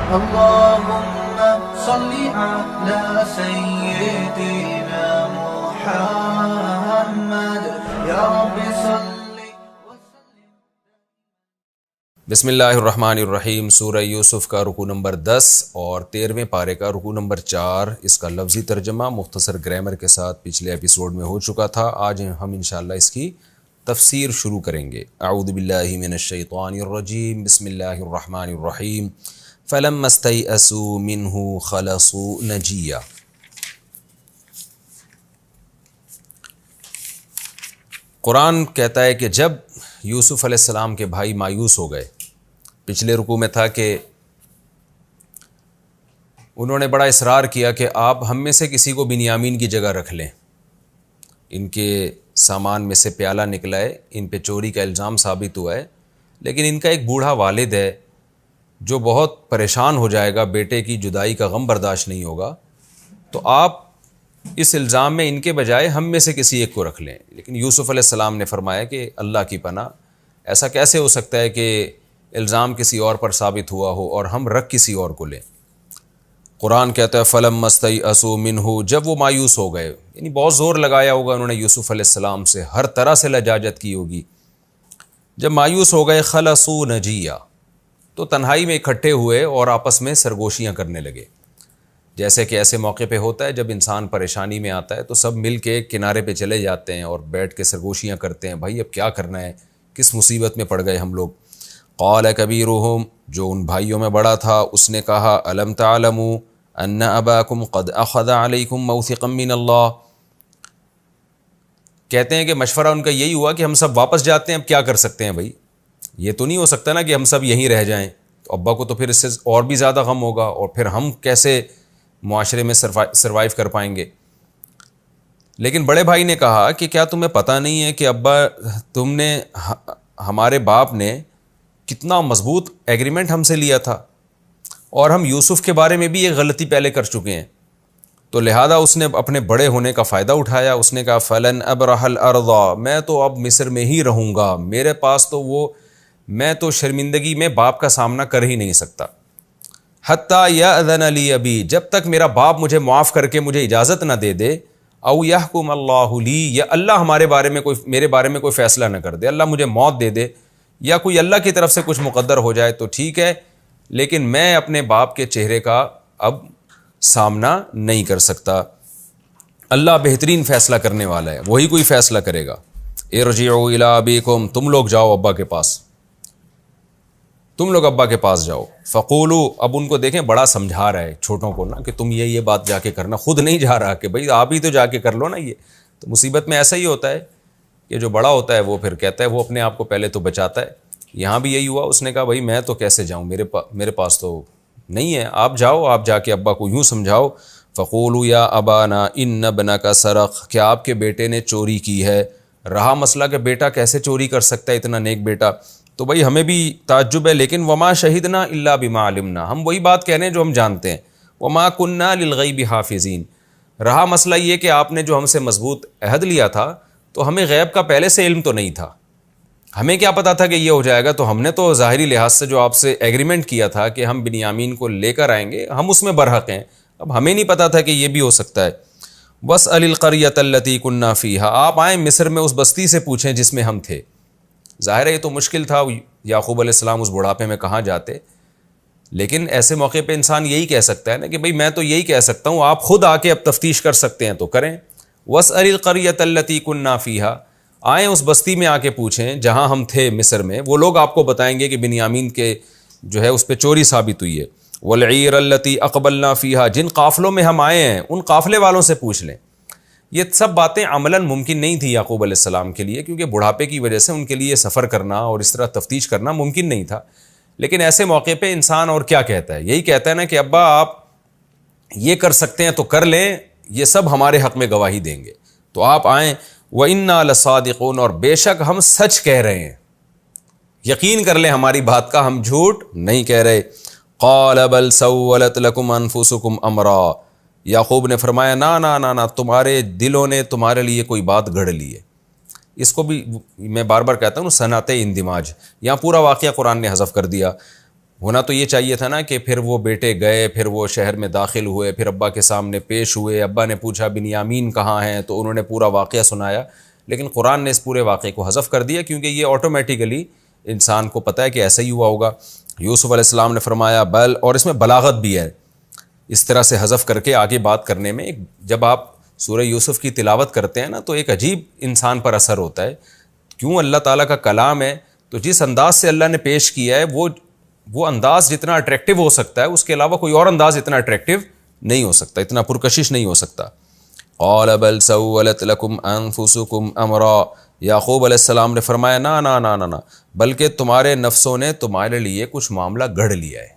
اللهم صل على سيدنا محمد یا رب صل وسلم. بسم اللہ الرحمن الرحیم. سورہ یوسف کا رکوع نمبر 10 اور 13ویں پارے کا رکوع نمبر 4. اس کا لفظی ترجمہ مختصر گرامر کے ساتھ پچھلے ایپیسوڈ میں ہو چکا تھا. آج ہم انشاءاللہ اس کی تفسیر شروع کریں گے. اعوذ باللہ من الشیطان الرجیم. بسم اللہ الرحمن الرحیم. فَلَمَّا اسْتَيْأَسُوا مِنْهُ خَلَصُوا نَجِيًّا. قرآن کہتا ہے کہ جب یوسف علیہ السلام کے بھائی مایوس ہو گئے، پچھلے رکوع میں تھا کہ انہوں نے بڑا اصرار کیا کہ آپ ہم میں سے کسی کو بنیامین کی جگہ رکھ لیں. ان کے سامان میں سے پیالہ نکلا ہے، ان پہ چوری کا الزام ثابت ہوا ہے، لیکن ان کا ایک بوڑھا والد ہے جو بہت پریشان ہو جائے گا، بیٹے کی جدائی کا غم برداشت نہیں ہوگا، تو آپ اس الزام میں ان کے بجائے ہم میں سے کسی ایک کو رکھ لیں. لیکن یوسف علیہ السلام نے فرمایا کہ اللہ کی پناہ، ایسا کیسے ہو سکتا ہے کہ الزام کسی اور پر ثابت ہوا ہو اور ہم رکھ کسی اور کو لیں. قرآن کہتا ہے فَلَمَّا اسْتَيْأَسُوا مِنْهُ، جب وہ مایوس ہو گئے، یعنی بہت زور لگایا ہوگا انہوں نے یوسف علیہ السلام سے، ہر طرح سے لجاجت کی ہوگی. جب مایوس ہو گئے خَلَصُوا نَجِيًّا، تو تنہائی میں اکٹھے ہوئے اور آپس میں سرگوشیاں کرنے لگے. جیسے کہ ایسے موقع پہ ہوتا ہے جب انسان پریشانی میں آتا ہے تو سب مل کے کنارے پہ چلے جاتے ہیں اور بیٹھ کے سرگوشیاں کرتے ہیں، بھائی اب کیا کرنا ہے، کس مصیبت میں پڑ گئے ہم لوگ. قال کبیرہم، جو ان بھائیوں میں بڑا تھا، اس نے کہا الم تعلموا ان اباکم قد اخذ علیکم موثقا من اللہ. کہتے ہیں کہ مشورہ ان کا یہی ہوا کہ ہم سب واپس جاتے ہیں، اب کیا کر سکتے ہیں بھائی، یہ تو نہیں ہو سکتا نا کہ ہم سب یہیں رہ جائیں، تو ابا کو تو پھر اس سے اور بھی زیادہ غم ہوگا، اور پھر ہم کیسے معاشرے میں سروائیو کر پائیں گے. لیکن بڑے بھائی نے کہا کہ کیا تمہیں پتہ نہیں ہے کہ ابا تم نے ہمارے باپ نے کتنا مضبوط ایگریمنٹ ہم سے لیا تھا، اور ہم یوسف کے بارے میں بھی یہ غلطی پہلے کر چکے ہیں، تو لہذا اس نے اپنے بڑے ہونے کا فائدہ اٹھایا. اس نے کہا فلن ابرح الارض، میں تو اب مصر میں ہی رہوں گا، میرے پاس تو میں تو شرمندگی میں باپ کا سامنا کر ہی نہیں سکتا. حتیٰ یأذن لی ابی، جب تک میرا باپ مجھے معاف کر کے مجھے اجازت نہ دے دے، او یحکم اللہ لی، یا اللہ میرے بارے میں کوئی فیصلہ نہ کر دے، اللہ مجھے موت دے دے، یا کوئی اللہ کی طرف سے کچھ مقدر ہو جائے تو ٹھیک ہے، لیکن میں اپنے باپ کے چہرے کا اب سامنا نہیں کر سکتا. اللہ بہترین فیصلہ کرنے والا ہے، وہی کوئی فیصلہ کرے گا. ارجعوا الی ابیکم، تم لوگ جاؤ ابا کے پاس، تم لوگ ابا کے پاس جاؤ. فقولوا، اب ان کو دیکھیں بڑا سمجھا رہا ہے چھوٹوں کو نا کہ تم یہ بات جا کے کرنا، خود نہیں جا رہا کہ بھئی آپ ہی تو جا کے کر لو نا. یہ تو مصیبت میں ایسا ہی ہوتا ہے کہ جو بڑا ہوتا ہے وہ پھر کہتا ہے، وہ اپنے آپ کو پہلے تو بچاتا ہے. یہاں بھی یہی ہوا، اس نے کہا بھئی میں تو کیسے جاؤں، میرے پاس تو نہیں ہے، آپ جاؤ، آپ جا کے ابا کو یوں سمجھاؤ. فقولوا یا ابانا ان ابنک سرق، کیا آپ کے بیٹے نے چوری کی ہے. رہا مسئلہ کہ بیٹا کیسے چوری کر سکتا ہے، اتنا نیک بیٹا، تو بھائی ہمیں بھی تعجب ہے، لیکن وما شہدنا الا بما علمنا، ہم وہی بات کہہ رہے ہیں جو ہم جانتے ہیں. وما کننا للغیب حافظین، رہا مسئلہ یہ کہ آپ نے جو ہم سے مضبوط عہد لیا تھا تو ہمیں غیب کا پہلے سے علم تو نہیں تھا، ہمیں کیا پتا تھا کہ یہ ہو جائے گا، تو ہم نے تو ظاہری لحاظ سے جو آپ سے ایگریمنٹ کیا تھا کہ ہم بنیامین کو لے کر آئیں گے، ہم اس میں برحق ہیں، اب ہمیں نہیں پتا تھا کہ یہ بھی ہو سکتا ہے. واسأل القریۃ التی کنا فیہا، آپ آئیں مصر میں اس بستی سے پوچھیں جس میں ہم تھے. ظاہر ہے یہ تو مشکل تھا، یعقوب علیہ السلام اس بڑھاپے میں کہاں جاتے، لیکن ایسے موقع پہ انسان یہی کہہ سکتا ہے نا کہ بھئی میں تو یہی کہہ سکتا ہوں، آپ خود آ کے اب تفتیش کر سکتے ہیں تو کریں. واسأل القریۃ التی کنا فیہا، آئیں اس بستی میں آ کے پوچھیں جہاں ہم تھے مصر میں، وہ لوگ آپ کو بتائیں گے کہ بنیامین کے جو ہے اس پہ چوری ثابت ہوئی ہے. والعیر التی اقبلنا فیہا، جن قافلوں میں ہم آئے ہیں ان قافلے والوں سے پوچھ لیں. یہ سب باتیں عملاً ممکن نہیں تھی یعقوب علیہ السلام کے لیے، کیونکہ بڑھاپے کی وجہ سے ان کے لیے سفر کرنا اور اس طرح تفتیش کرنا ممکن نہیں تھا. لیکن ایسے موقع پہ انسان اور کیا کہتا ہے، یہی کہتا ہے نا کہ ابا آپ یہ کر سکتے ہیں تو کر لیں، یہ سب ہمارے حق میں گواہی دیں گے، تو آپ آئیں. وَإِنَّا لَصَادِقُونَ، اور بے شک ہم سچ کہہ رہے ہیں، یقین کر لیں ہماری بات کا، ہم جھوٹ نہیں کہہ رہے. قَالَ بَلْ سَوَّلَتْ لَكُمْ أَنفُسُكُمْ أَمْرًا، یعقوب نے فرمایا نا تمہارے دلوں نے تمہارے لیے کوئی بات گھڑ لی ہے. اس کو بھی میں بار بار کہتا ہوں صنعت اندماج، یہاں پورا واقعہ قرآن نے حذف کر دیا. ہونا تو یہ چاہیے تھا نا کہ پھر وہ بیٹے گئے، پھر وہ شہر میں داخل ہوئے، پھر ابا کے سامنے پیش ہوئے، ابا نے پوچھا بنیامین کہاں ہیں، تو انہوں نے پورا واقعہ سنایا. لیکن قرآن نے اس پورے واقعے کو حذف کر دیا، کیونکہ یہ آٹومیٹیکلی انسان کو پتہ ہے کہ ایسا ہی ہوا ہوگا. یوسف علیہ السلام نے فرمایا بل، اور اس میں بلاغت بھی ہے اس طرح سے حذف کر کے آگے بات کرنے میں. جب آپ سورہ یوسف کی تلاوت کرتے ہیں نا تو ایک عجیب انسان پر اثر ہوتا ہے. کیوں؟ اللہ تعالیٰ کا کلام ہے، تو جس انداز سے اللہ نے پیش کیا ہے وہ انداز جتنا اٹریکٹیو ہو سکتا ہے، اس کے علاوہ کوئی اور انداز اتنا اٹریکٹیو نہیں ہو سکتا، اتنا پرکشش نہیں ہو سکتا. قال بل سولت لکم انفسکم امرا، یعقوب علیہ السلام نے فرمایا نا نا نا نا نا، بلکہ تمہارے نفسوں نے تمہارے لیے کچھ معاملہ گڑھ لیا ہے.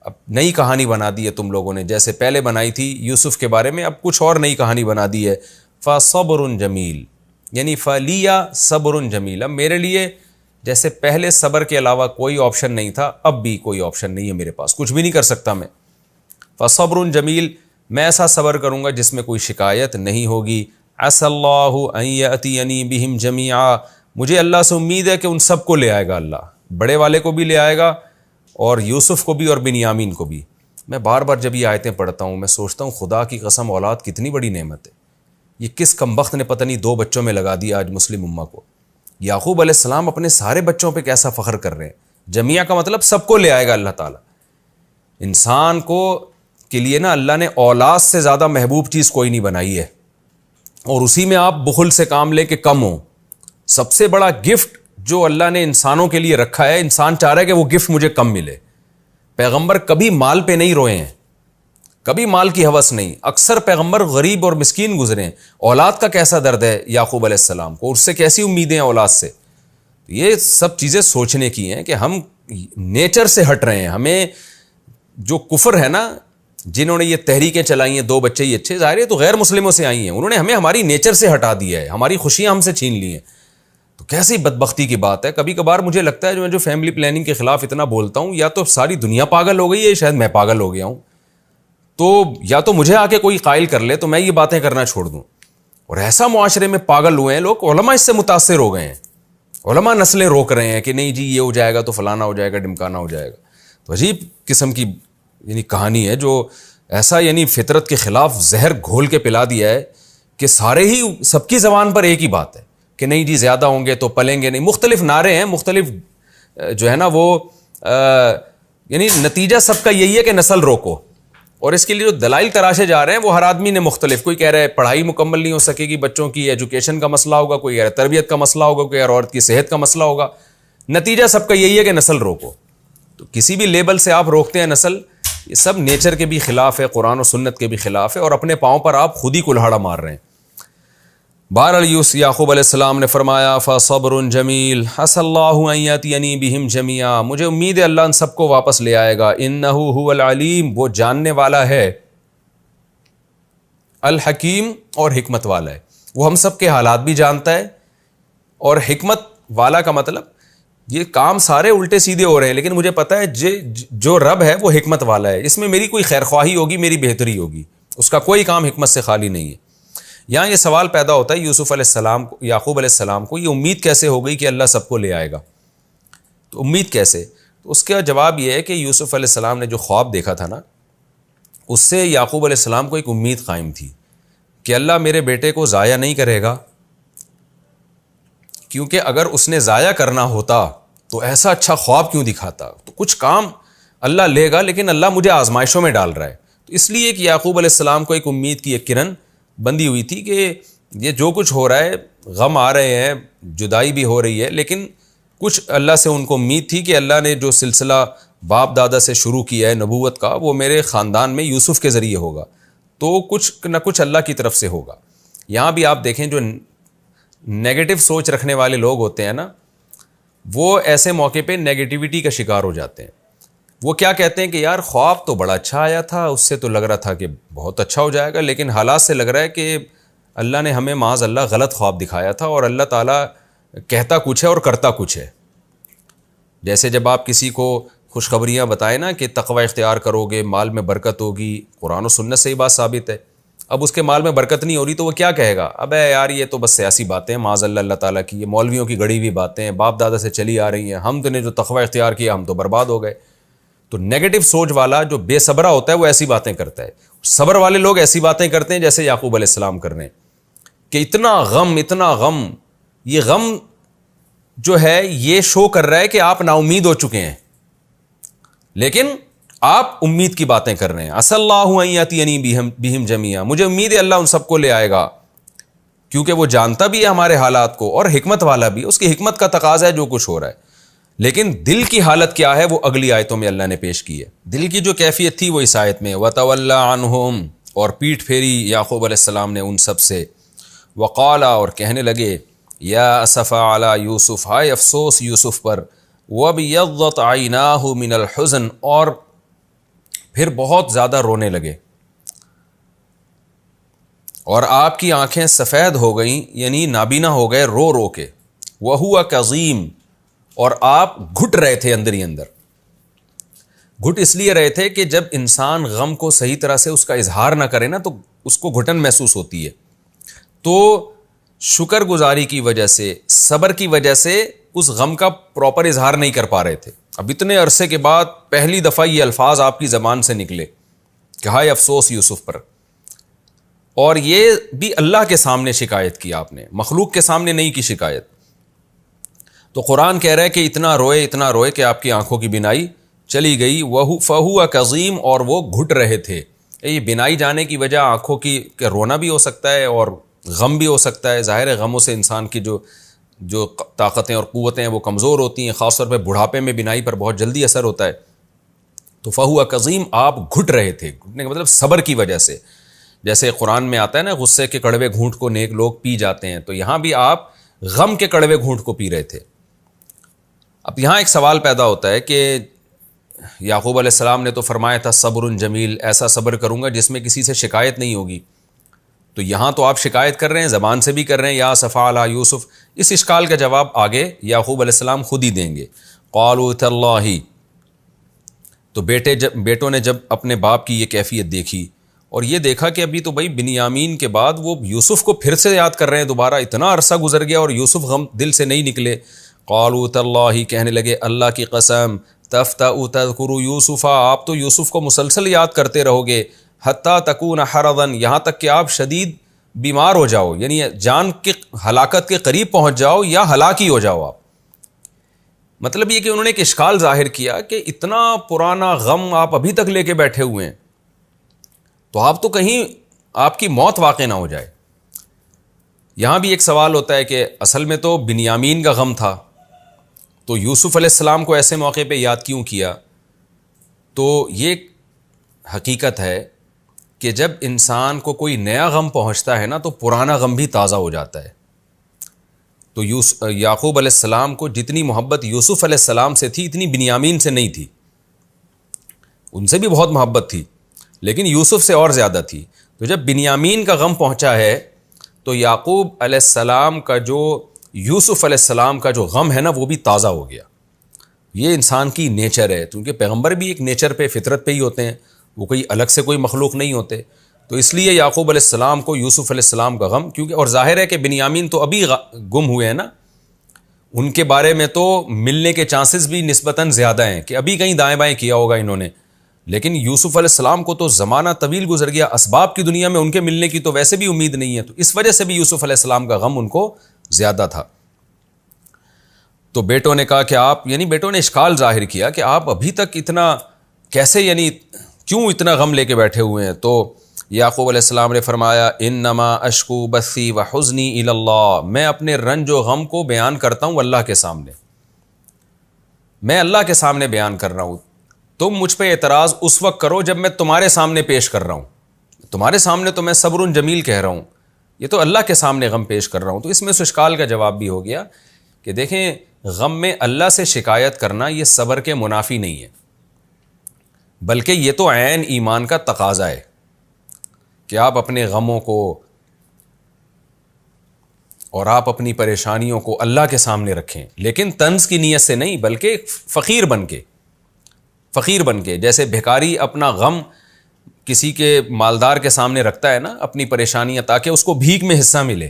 اب نئی کہانی بنا دی ہے تم لوگوں نے، جیسے پہلے بنائی تھی یوسف کے بارے میں، اب کچھ اور نئی کہانی بنا دی ہے. فصبر جمیل، یعنی فلیا صبر جمیل، اب میرے لیے جیسے پہلے صبر کے علاوہ کوئی آپشن نہیں تھا، اب بھی کوئی آپشن نہیں ہے میرے پاس، کچھ بھی نہیں کر سکتا میں. فصبر جمیل، میں ایسا صبر کروں گا جس میں کوئی شکایت نہیں ہوگی. عسى اللہ ان یأتینی بہم جمیعا، مجھے اللہ سے امید ہے کہ ان سب کو لے آئے گا اللہ، بڑے والے کو بھی لے آئے گا اور یوسف کو بھی اور بنیامین کو بھی. میں بار بار جب یہ آیتیں پڑھتا ہوں میں سوچتا ہوں خدا کی قسم اولاد کتنی بڑی نعمت ہے. یہ کس کمبخت نے پتہ نہیں 2 بچوں میں لگا دیا آج مسلم امہ کو. یعقوب علیہ السلام اپنے سارے بچوں پہ کیسا فخر کر رہے ہیں. جمیعہ کا مطلب سب کو لے آئے گا اللہ تعالیٰ. انسان کو کے لیے نا اللہ نے اولاد سے زیادہ محبوب چیز کوئی نہیں بنائی ہے، اور اسی میں آپ بخل سے کام لے کے کم ہو. سب سے بڑا گفٹ جو اللہ نے انسانوں کے لیے رکھا ہے، انسان چاہ رہا ہے کہ وہ گفٹ مجھے کم ملے. پیغمبر کبھی مال پہ نہیں روئے ہیں، کبھی مال کی ہوس نہیں. اکثر پیغمبر غریب اور مسکین گزرے ہیں. اولاد کا کیسا درد ہے یعقوب علیہ السلام کو، اس سے کیسی امیدیں ہیں اولاد سے. یہ سب چیزیں سوچنے کی ہیں کہ ہم نیچر سے ہٹ رہے ہیں. ہمیں جو کفر ہے نا، جنہوں نے یہ تحریکیں چلائی ہیں 2 بچے ہی اچھے، ظاہر ہے تو غیر مسلموں سے آئی ہیں، انہوں نے ہمیں ہماری نیچر سے ہٹا دیا ہے، ہماری خوشیاں ہم سے چھین لی ہیں. تو کیسی بدبختی کی بات ہے. کبھی کبھار مجھے لگتا ہے جو فیملی پلاننگ کے خلاف اتنا بولتا ہوں، یا تو ساری دنیا پاگل ہو گئی ہے، شاید میں پاگل ہو گیا ہوں. تو یا تو مجھے آ کے کوئی قائل کر لے تو میں یہ باتیں کرنا چھوڑ دوں. اور ایسا معاشرے میں پاگل ہوئے ہیں لوگ، علماء اس سے متاثر ہو گئے ہیں. علماء نسلیں روک رہے ہیں کہ نہیں جی یہ ہو جائے گا تو فلانا ہو جائے گا، ڈمکانا ہو جائے گا. تو عجیب قسم کی کہانی ہے جو ایسا فطرت کے خلاف زہر گھول کے پلا دیا ہے کہ سارے ہی سب کی زبان پر ایک ہی بات ہے کہ نہیں جی زیادہ ہوں گے تو پلیں گے نہیں. مختلف نعرے ہیں، مختلف جو ہے نا وہ نتیجہ سب کا یہی ہے کہ نسل روکو. اور اس کے لیے جو دلائل تراشے جا رہے ہیں وہ ہر آدمی نے مختلف. کوئی کہہ رہا ہے پڑھائی مکمل نہیں ہو سکے گی بچوں کی، ایجوکیشن کا مسئلہ ہوگا، کوئی کہہ رہا ہے تربیت کا مسئلہ ہوگا، کوئی کہہ رہا ہے عورت کی صحت کا مسئلہ ہوگا. نتیجہ سب کا یہی ہے کہ نسل روکو. تو کسی بھی لیبل سے آپ روکتے ہیں نسل، یہ سب نیچر کے بھی خلاف ہے، قرآن و سنت کے بھی خلاف ہے، اور اپنے پاؤں پر آپ خود ہی کلہاڑا مار رہے ہیں. بہرحال یعقوب علیہ السلام نے فرمایا فصبر جمیل عسى اللہ ان یأتینی بہم جمیعا، مجھے امید ہے اللہ ان سب کو واپس لے آئے گا. انہ هو العلیم، وہ جاننے والا ہے، الحکیم، اور حکمت والا ہے. وہ ہم سب کے حالات بھی جانتا ہے. اور حکمت والا کا مطلب یہ کام سارے الٹے سیدھے ہو رہے ہیں لیکن مجھے پتا ہے جو رب ہے وہ حکمت والا ہے. اس میں میری کوئی خیر خواہی ہوگی، میری بہتری ہوگی، اس کا کوئی کام حکمت سے خالی نہیں ہے. یہاں یہ سوال پیدا ہوتا ہے یوسف علیہ السلام کو، یعقوب علیہ السلام کو یہ امید کیسے ہو گئی کہ اللہ سب کو لے آئے گا؟ تو امید کیسے؟ تو اس کا جواب یہ ہے کہ یوسف علیہ السلام نے جو خواب دیکھا تھا نا، اس سے یعقوب علیہ السلام کو ایک امید قائم تھی کہ اللہ میرے بیٹے کو ضائع نہیں کرے گا، کیونکہ اگر اس نے ضائع کرنا ہوتا تو ایسا اچھا خواب کیوں دکھاتا. تو کچھ کام اللہ لے گا لیکن اللہ مجھے آزمائشوں میں ڈال رہا ہے. تو اس لیے کہ یعقوب علیہ السلام کو ایک امید کی ایک کرن بندی ہوئی تھی کہ یہ جو کچھ ہو رہا ہے، غم آ رہے ہیں، جدائی بھی ہو رہی ہے، لیکن کچھ اللہ سے ان کو امید تھی کہ اللہ نے جو سلسلہ باپ دادا سے شروع کیا ہے نبوت کا، وہ میرے خاندان میں یوسف کے ذریعے ہوگا، تو کچھ نہ کچھ اللہ کی طرف سے ہوگا. یہاں بھی آپ دیکھیں جو نیگیٹو سوچ رکھنے والے لوگ ہوتے ہیں نا، وہ ایسے موقع پہ نیگیٹیوٹی کا شکار ہو جاتے ہیں. وہ کیا کہتے ہیں کہ یار خواب تو بڑا اچھا آیا تھا، اس سے تو لگ رہا تھا کہ بہت اچھا ہو جائے گا، لیکن حالات سے لگ رہا ہے کہ اللہ نے ہمیں معاذ اللہ غلط خواب دکھایا تھا، اور اللہ تعالیٰ کہتا کچھ ہے اور کرتا کچھ ہے. جیسے جب آپ کسی کو خوشخبریاں بتائیں نا کہ تقوی اختیار کرو گے، مال میں برکت ہوگی، قرآن و سنت سے ہی بات ثابت ہے. اب اس کے مال میں برکت نہیں ہو رہی تو وہ کیا کہے گا؟ ابے یار یہ تو بس سیاسی باتیں ہیں، معاذ اللہ تعالیٰ کی، یہ مولویوں کی گڑی ہوئی باتیں ہیں، باپ دادا سے چلی آ رہی ہیں، ہم تو نے جو تقوی اختیار کیا ہم تو برباد ہو گئے. تو نیگیٹو سوچ والا جو بے صبرہ ہوتا ہے وہ ایسی باتیں کرتا ہے. صبر والے لوگ ایسی باتیں کرتے ہیں جیسے یعقوب علیہ السلام کر رہے ہیں کہ اتنا غم، یہ غم جو ہے یہ شو کر رہا ہے کہ آپ نا امید ہو چکے ہیں، لیکن آپ امید کی باتیں کر رہے ہیں. عسى الله ان ياتيني بهم جميعا، مجھے امید ہے اللہ ان سب کو لے آئے گا، کیونکہ وہ جانتا بھی ہے ہمارے حالات کو اور حکمت والا بھی، اس کی حکمت کا تقاضا ہے جو کچھ ہو رہا ہے. لیکن دل کی حالت کیا ہے وہ اگلی آیتوں میں اللہ نے پیش کی ہے. دل کی جو کیفیت تھی وہ اس آیت میں وَتَوَلَّى عَنْهُمْ، اور پیٹھ پھیری یعقوب علیہ السلام نے ان سب سے. وقال، اور کہنے لگے یا اسفا علی یوسف، ہائے افسوس یوسف پر. وَابْيَضَّتْ عَيْنَاهُ مِنَ الْحُزْنِ، اور پھر بہت زیادہ رونے لگے اور آپ کی آنکھیں سفید ہو گئیں، یعنی نابینا ہو گئے رو رو کے. وَهُوَ كَظِيمٌ، اور آپ گھٹ رہے تھے اندر ہی اندر. گھٹ اس لیے رہے تھے کہ جب انسان غم کو صحیح طرح سے اس کا اظہار نہ کرے نا تو اس کو گھٹن محسوس ہوتی ہے. تو شکر گزاری کی وجہ سے، صبر کی وجہ سے اس غم کا پراپر اظہار نہیں کر پا رہے تھے. اب اتنے عرصے کے بعد پہلی دفعہ یہ الفاظ آپ کی زبان سے نکلے کہ ہائے افسوس یوسف پر. اور یہ بھی اللہ کے سامنے شکایت کی آپ نے، مخلوق کے سامنے نہیں کی شکایت. تو قرآن کہہ رہا ہے کہ اتنا روئے کہ آپ کی آنکھوں کی بینائی چلی گئی. فَهُوَ كَظِيمٌ، اور وہ گھٹ رہے تھے. یہ بینائی جانے کی وجہ آنکھوں کی کہ رونا بھی ہو سکتا ہے اور غم بھی ہو سکتا ہے. ظاہر ہے غموں سے انسان کی جو طاقتیں اور قوتیں ہیں وہ کمزور ہوتی ہیں، خاص طور پہ بڑھاپے میں بینائی پر بہت جلدی اثر ہوتا ہے. تو فَهُوَ كَظِيمٌ، آپ گھٹ رہے تھے. گھٹنے کا مطلب صبر کی وجہ سے. جیسے قرآن میں آتا ہے نا غصے کے کڑوے گھونٹ کو نیک لوگ پی جاتے ہیں، تو یہاں بھی آپ غم کے کڑوے گھونٹ کو پی رہے تھے. اب یہاں ایک سوال پیدا ہوتا ہے کہ یعقوب علیہ السلام نے تو فرمایا تھا صبر جمیل، ایسا صبر کروں گا جس میں کسی سے شکایت نہیں ہوگی. تو یہاں تو آپ شکایت کر رہے ہیں، زبان سے بھی کر رہے ہیں یا اسفا علی یوسف. اس اشکال کا جواب آگے یعقوب علیہ السلام خود ہی دیں گے. قالوا تاللہ، تو بیٹوں نے جب اپنے باپ کی یہ کیفیت دیکھی اور یہ دیکھا کہ ابھی تو بھائی بنیامین کے بعد وہ یوسف کو پھر سے یاد کر رہے ہیں دوبارہ، اتنا عرصہ گزر گیا اور یوسف غم دل سے نہیں نکلے. قالوا تاللہ، کہنے لگے اللہ کی قسم، تفتأ تذکر یوسف، آپ تو یوسف کو مسلسل یاد کرتے رہو گے، حتیٰ تکون حرضا، یہاں تک کہ آپ شدید بیمار ہو جاؤ، یعنی جان کی ہلاکت کے قریب پہنچ جاؤ یا ہلاک ہی ہو جاؤ آپ. مطلب یہ کہ انہوں نے ایک اشکال ظاہر کیا کہ اتنا پرانا غم آپ ابھی تک لے کے بیٹھے ہوئے ہیں، تو آپ تو کہیں آپ کی موت واقع نہ ہو جائے. یہاں بھی ایک سوال ہوتا ہے کہ اصل میں تو بنیامین کا غم تھا، تو یوسف علیہ السلام کو ایسے موقع پہ یاد کیوں کیا؟ تو یہ حقیقت ہے کہ جب انسان کو کوئی نیا غم پہنچتا ہے نا تو پرانا غم بھی تازہ ہو جاتا ہے. تو یعقوب علیہ السلام کو جتنی محبت یوسف علیہ السلام سے تھی اتنی بنیامین سے نہیں تھی. ان سے بھی بہت محبت تھی لیکن یوسف سے اور زیادہ تھی. تو جب بنیامین کا غم پہنچا ہے تو یعقوب علیہ السلام کا جو یوسف علیہ السلام کا جو غم ہے نا وہ بھی تازہ ہو گیا. یہ انسان کی نیچر ہے، کیونکہ پیغمبر بھی ایک نیچر پہ فطرت پہ ہی ہوتے ہیں، وہ کوئی الگ سے کوئی مخلوق نہیں ہوتے. تو اس لیے یعقوب علیہ السلام کو یوسف علیہ السلام کا غم، کیونکہ اور ظاہر ہے کہ بنیامین تو ابھی گم ہوئے ہیں نا، ان کے بارے میں تو ملنے کے چانسز بھی نسبتاً زیادہ ہیں کہ ابھی کہیں دائیں بائیں کیا ہوگا انہوں نے. لیکن یوسف علیہ السلام کو تو زمانہ طویل گزر گیا، اسباب کی دنیا میں ان کے ملنے کی تو ویسے بھی امید نہیں ہے، تو اس وجہ سے بھی یوسف علیہ السلام کا غم ان کو زیادہ تھا. تو بیٹوں نے کہا کہ آپ، یعنی بیٹوں نے اشکال ظاہر کیا کہ آپ ابھی تک اتنا کیسے، یعنی کیوں اتنا غم لے کے بیٹھے ہوئے ہیں؟ تو یعقوب علیہ السلام نے فرمایا انما اشکو بثی وحزنی الی اللہ، میں اپنے رنج و غم کو بیان کرتا ہوں اللہ کے سامنے، میں اللہ کے سامنے بیان کر رہا ہوں. تم مجھ پہ اعتراض اس وقت کرو جب میں تمہارے سامنے پیش کر رہا ہوں، تمہارے سامنے تو میں صبر جمیل کہہ رہا ہوں، یہ تو اللہ کے سامنے غم پیش کر رہا ہوں. تو اس میں اس اشکال کا جواب بھی ہو گیا کہ دیکھیں غم میں اللہ سے شکایت کرنا یہ صبر کے منافی نہیں ہے، بلکہ یہ تو عین ایمان کا تقاضا ہے کہ آپ اپنے غموں کو اور آپ اپنی پریشانیوں کو اللہ کے سامنے رکھیں، لیکن طنز کی نیت سے نہیں بلکہ فقیر بن کے. جیسے بھکاری اپنا غم کسی کے مالدار کے سامنے رکھتا ہے نا اپنی پریشانیاں تاکہ اس کو بھیک میں حصہ ملے,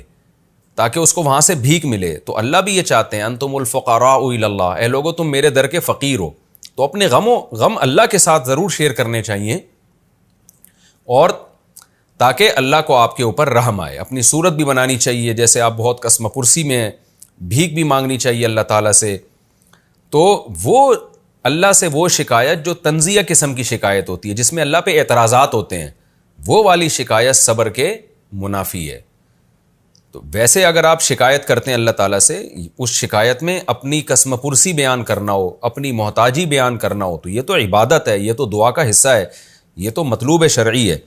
تاکہ اس کو وہاں سے بھیک ملے, تو اللہ بھی یہ چاہتے ہیں انتم الفقراء الی اللہ, اے لوگو تم میرے در کے فقیر ہو. تو اپنے غم اللہ کے ساتھ ضرور شیئر کرنے چاہیے, اور تاکہ اللہ کو آپ کے اوپر رحم آئے. اپنی صورت بھی بنانی چاہیے, جیسے آپ بہت قسم پرسی میں ہیں, بھیک بھی مانگنی چاہیے اللہ تعالیٰ سے. تو وہ اللہ سے وہ شکایت جو تنزیہ قسم کی شکایت ہوتی ہے, جس میں اللہ پہ اعتراضات ہوتے ہیں, وہ والی شکایت صبر کے منافی ہے. تو ویسے اگر آپ شکایت کرتے ہیں اللہ تعالیٰ سے, اس شکایت میں اپنی قسم پرسی بیان کرنا ہو, اپنی محتاجی بیان کرنا ہو, تو یہ تو عبادت ہے, یہ تو دعا کا حصہ ہے, یہ تو مطلوب شرعی ہے.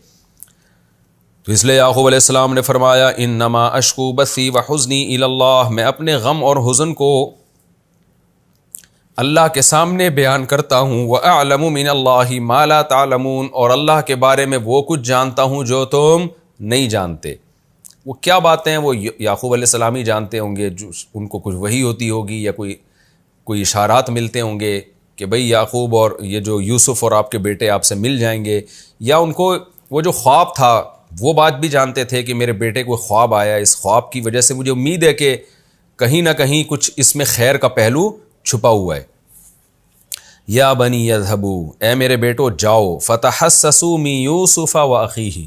تو اس لیے یعقوب علیہ السلام نے فرمایا انما اشکو بثی وحزنی الی اللہ, میں اپنے غم اور حزن کو اللہ کے سامنے بیان کرتا ہوں. وَأَعْلَمُ مِنَ اللَّهِ مَا لَا تَعْلَمُونَ, اور اللہ کے بارے میں وہ کچھ جانتا ہوں جو تم نہیں جانتے. وہ کیا باتیں ہیں وہ یعقوب علیہ السلام ہی جانتے ہوں گے, جو ان کو کچھ وحی ہوتی ہوگی یا کوئی اشارات ملتے ہوں گے کہ بھئی یعقوب اور یہ جو یوسف اور آپ کے بیٹے آپ سے مل جائیں گے, یا ان کو وہ جو خواب تھا وہ بات بھی جانتے تھے کہ میرے بیٹے کو خواب آیا, اس خواب کی وجہ سے مجھے امید ہے کہ کہیں نہ کہیں کچھ اس میں خیر کا پہلو چھپا ہوا ہے. یا بنی یذهبوا, اے میرے بیٹو جاؤ, فتحسسوا من یوسف واخیہ,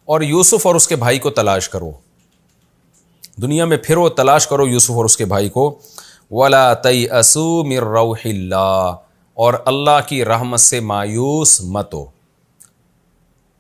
اور یوسف اور اس کے بھائی کو تلاش کرو, دنیا میں پھرو, تلاش کرو یوسف اور اس کے بھائی کو. ولا تیأسوا من روح اللہ, اور اللہ کی رحمت سے مایوس مت ہو.